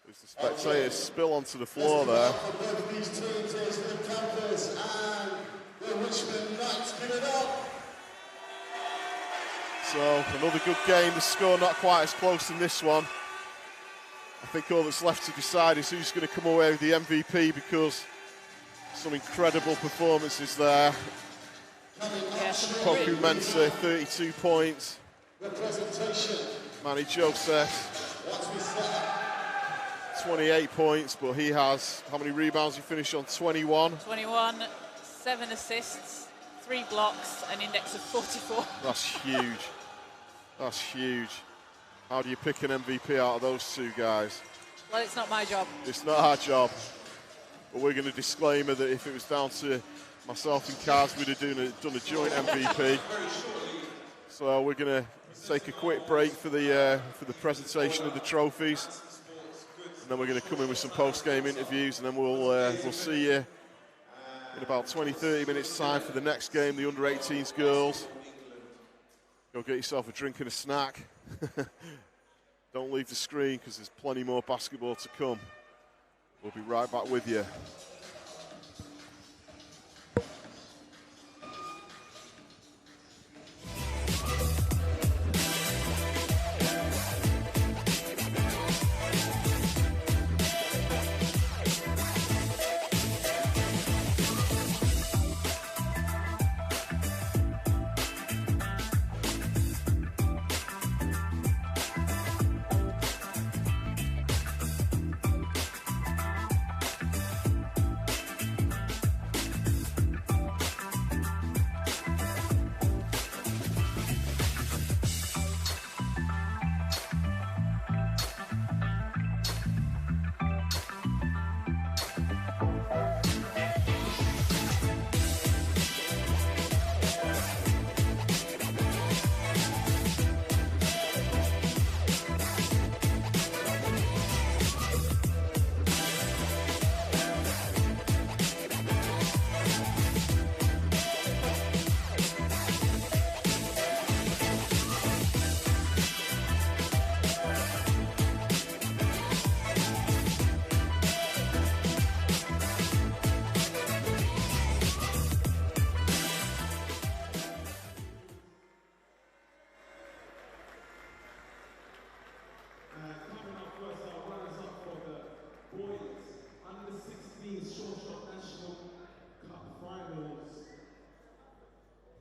As the spectators spill onto the floor there. Both these teams is the Panthers and the Richmond Knights. Give it up. So another good game. The score not quite as close in this one. I think all that's left to decide is who's going to come away with the MVP, because some incredible performances there. Poku Mensa, 32 points. Manny Joseph, 28 points, but he has, how many rebounds he finished on? 21. 21, 7 assists, 3 blocks, an index of 44. That's huge. That's huge. How do you pick an MVP out of those two guys? Well, it's not my job. It's not our job. But we're going to disclaimer that if it was down to myself and Caz, we'd have done a joint MVP. So we're going to take a quick break for the presentation of the trophies, and then we're going to come in with some post-game interviews, and then we'll see you In about 20-30 minutes time for the next game, the under-18s girls. Go get yourself a drink and a snack. Don't leave the screen because there's plenty more basketball to come. We'll be right back with you.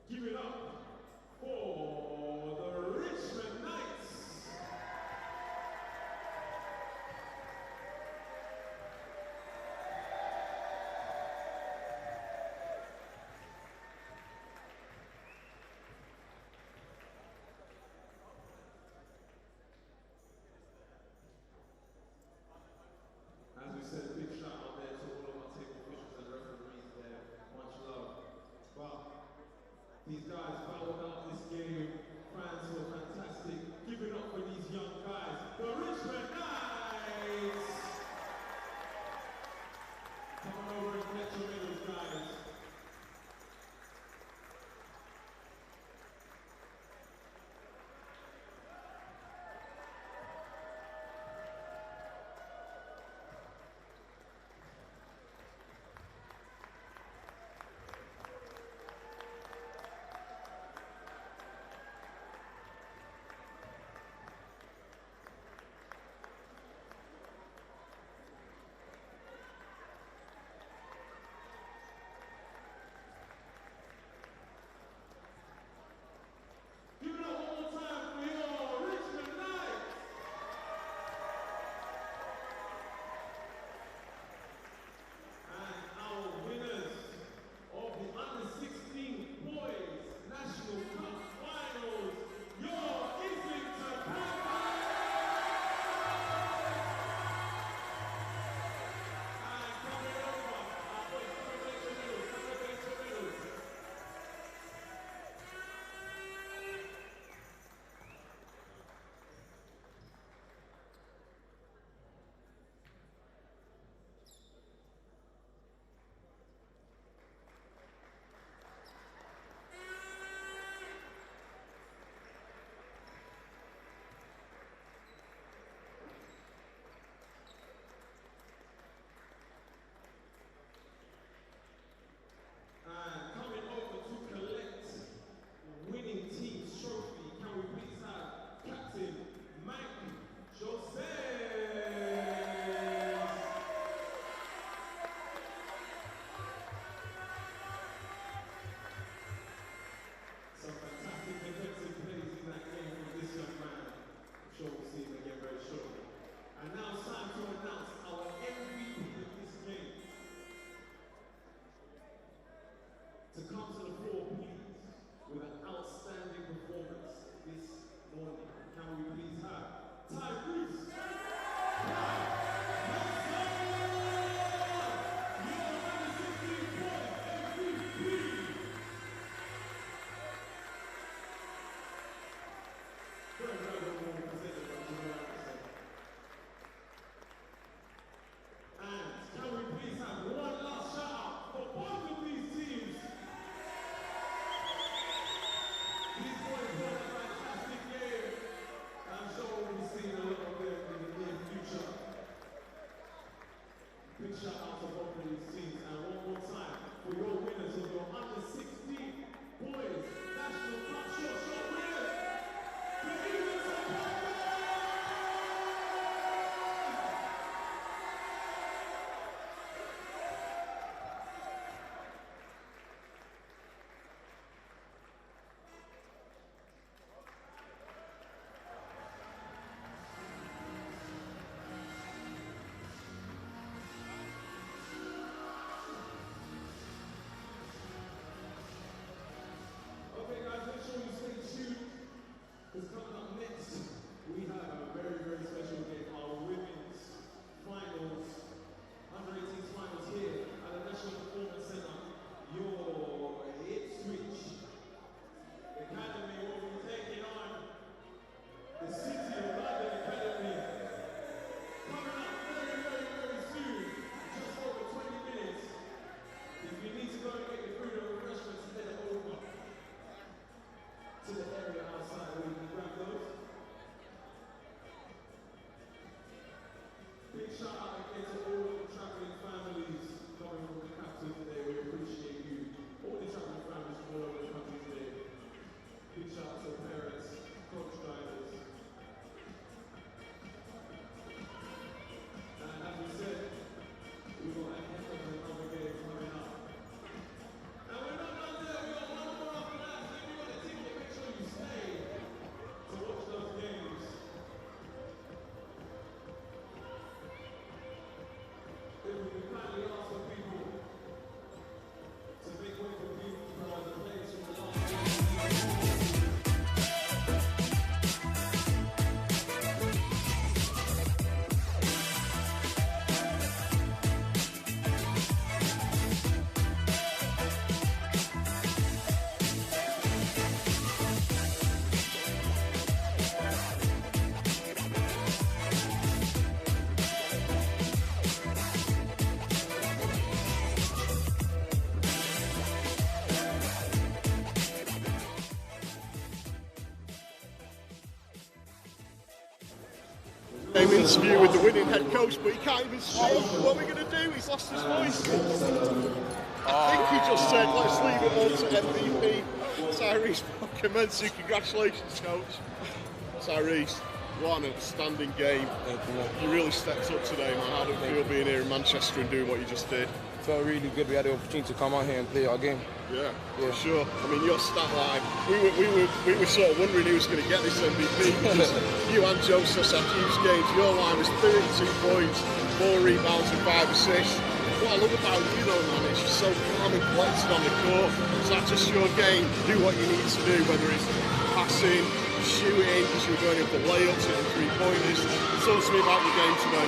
Give it up for the Richmond Knights. As we said, a big shout out there to all of my table officials and referees there. Much love. But these guys battled out this game. Fans were fantastic. Give it up for these young guys. The Richmond Knights! Come on over and collect your medals, guys. Interview with the winning head coach, but he can't even speak. What are we going to do? He's lost his voice. I think he just said, let's leave it all to MVP. Tyrese Commensu, congratulations, coach. Tyrese, what an outstanding game. You really stepped up today, man. How did it feel being here in Manchester and doing what you just did? Felt really good. We had the opportunity to come out here and play our game. Yeah, for sure. I mean, your stat line, we were sort of wondering who was going to get this MVP because you and Joseph had huge games. Your line was 32 points, 4 rebounds and 5 assists. What I love about you though, man, is you're so calm and collected on the court. Is that just your game? Do what you need to do, whether it's passing, shooting, because you were going up the layups, hitting 3-pointers. Talk to me about your game today.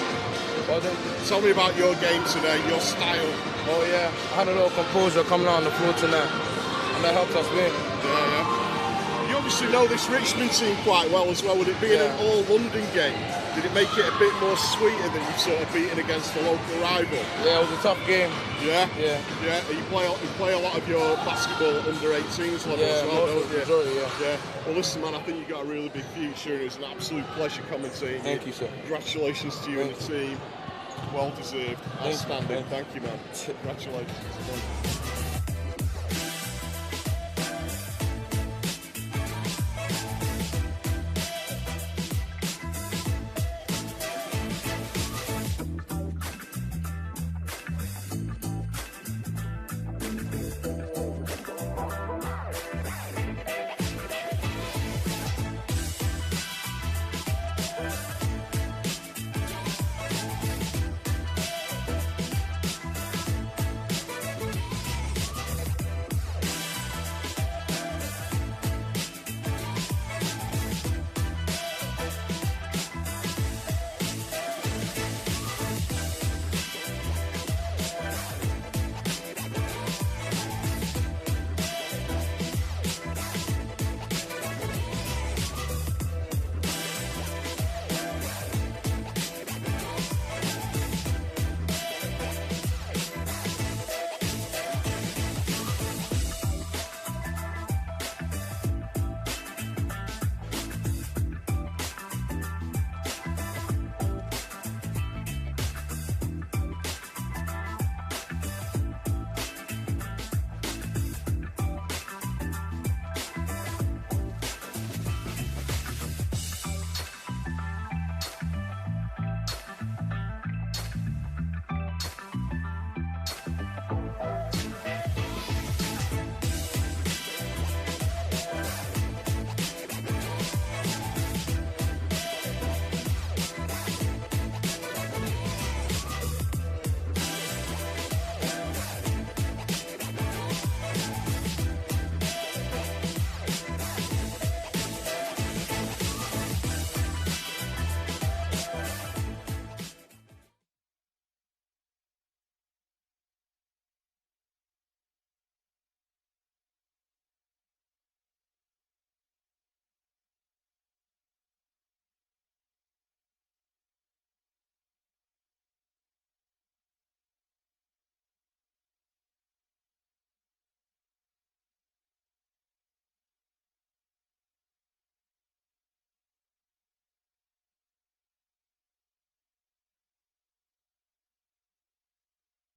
Tell me about your game today, your style. Oh yeah, I had a lot of composure coming out on the floor tonight, and that helped us win. Yeah. You obviously know this Richmond team quite well as well. Would it be an all-London game? Did it make it a bit more sweeter than you've sort of beaten against the local rival? Yeah, it was a tough game. Yeah? Yeah. You play a lot of your basketball at under 18s level as well, don't you? Majority, yeah. Well, listen, man, I think you've got a really big future, and it was an absolute pleasure commentating. Thank you, sir. Congratulations to you and the team. Well deserved. Outstanding. Thank you, man. Congratulations.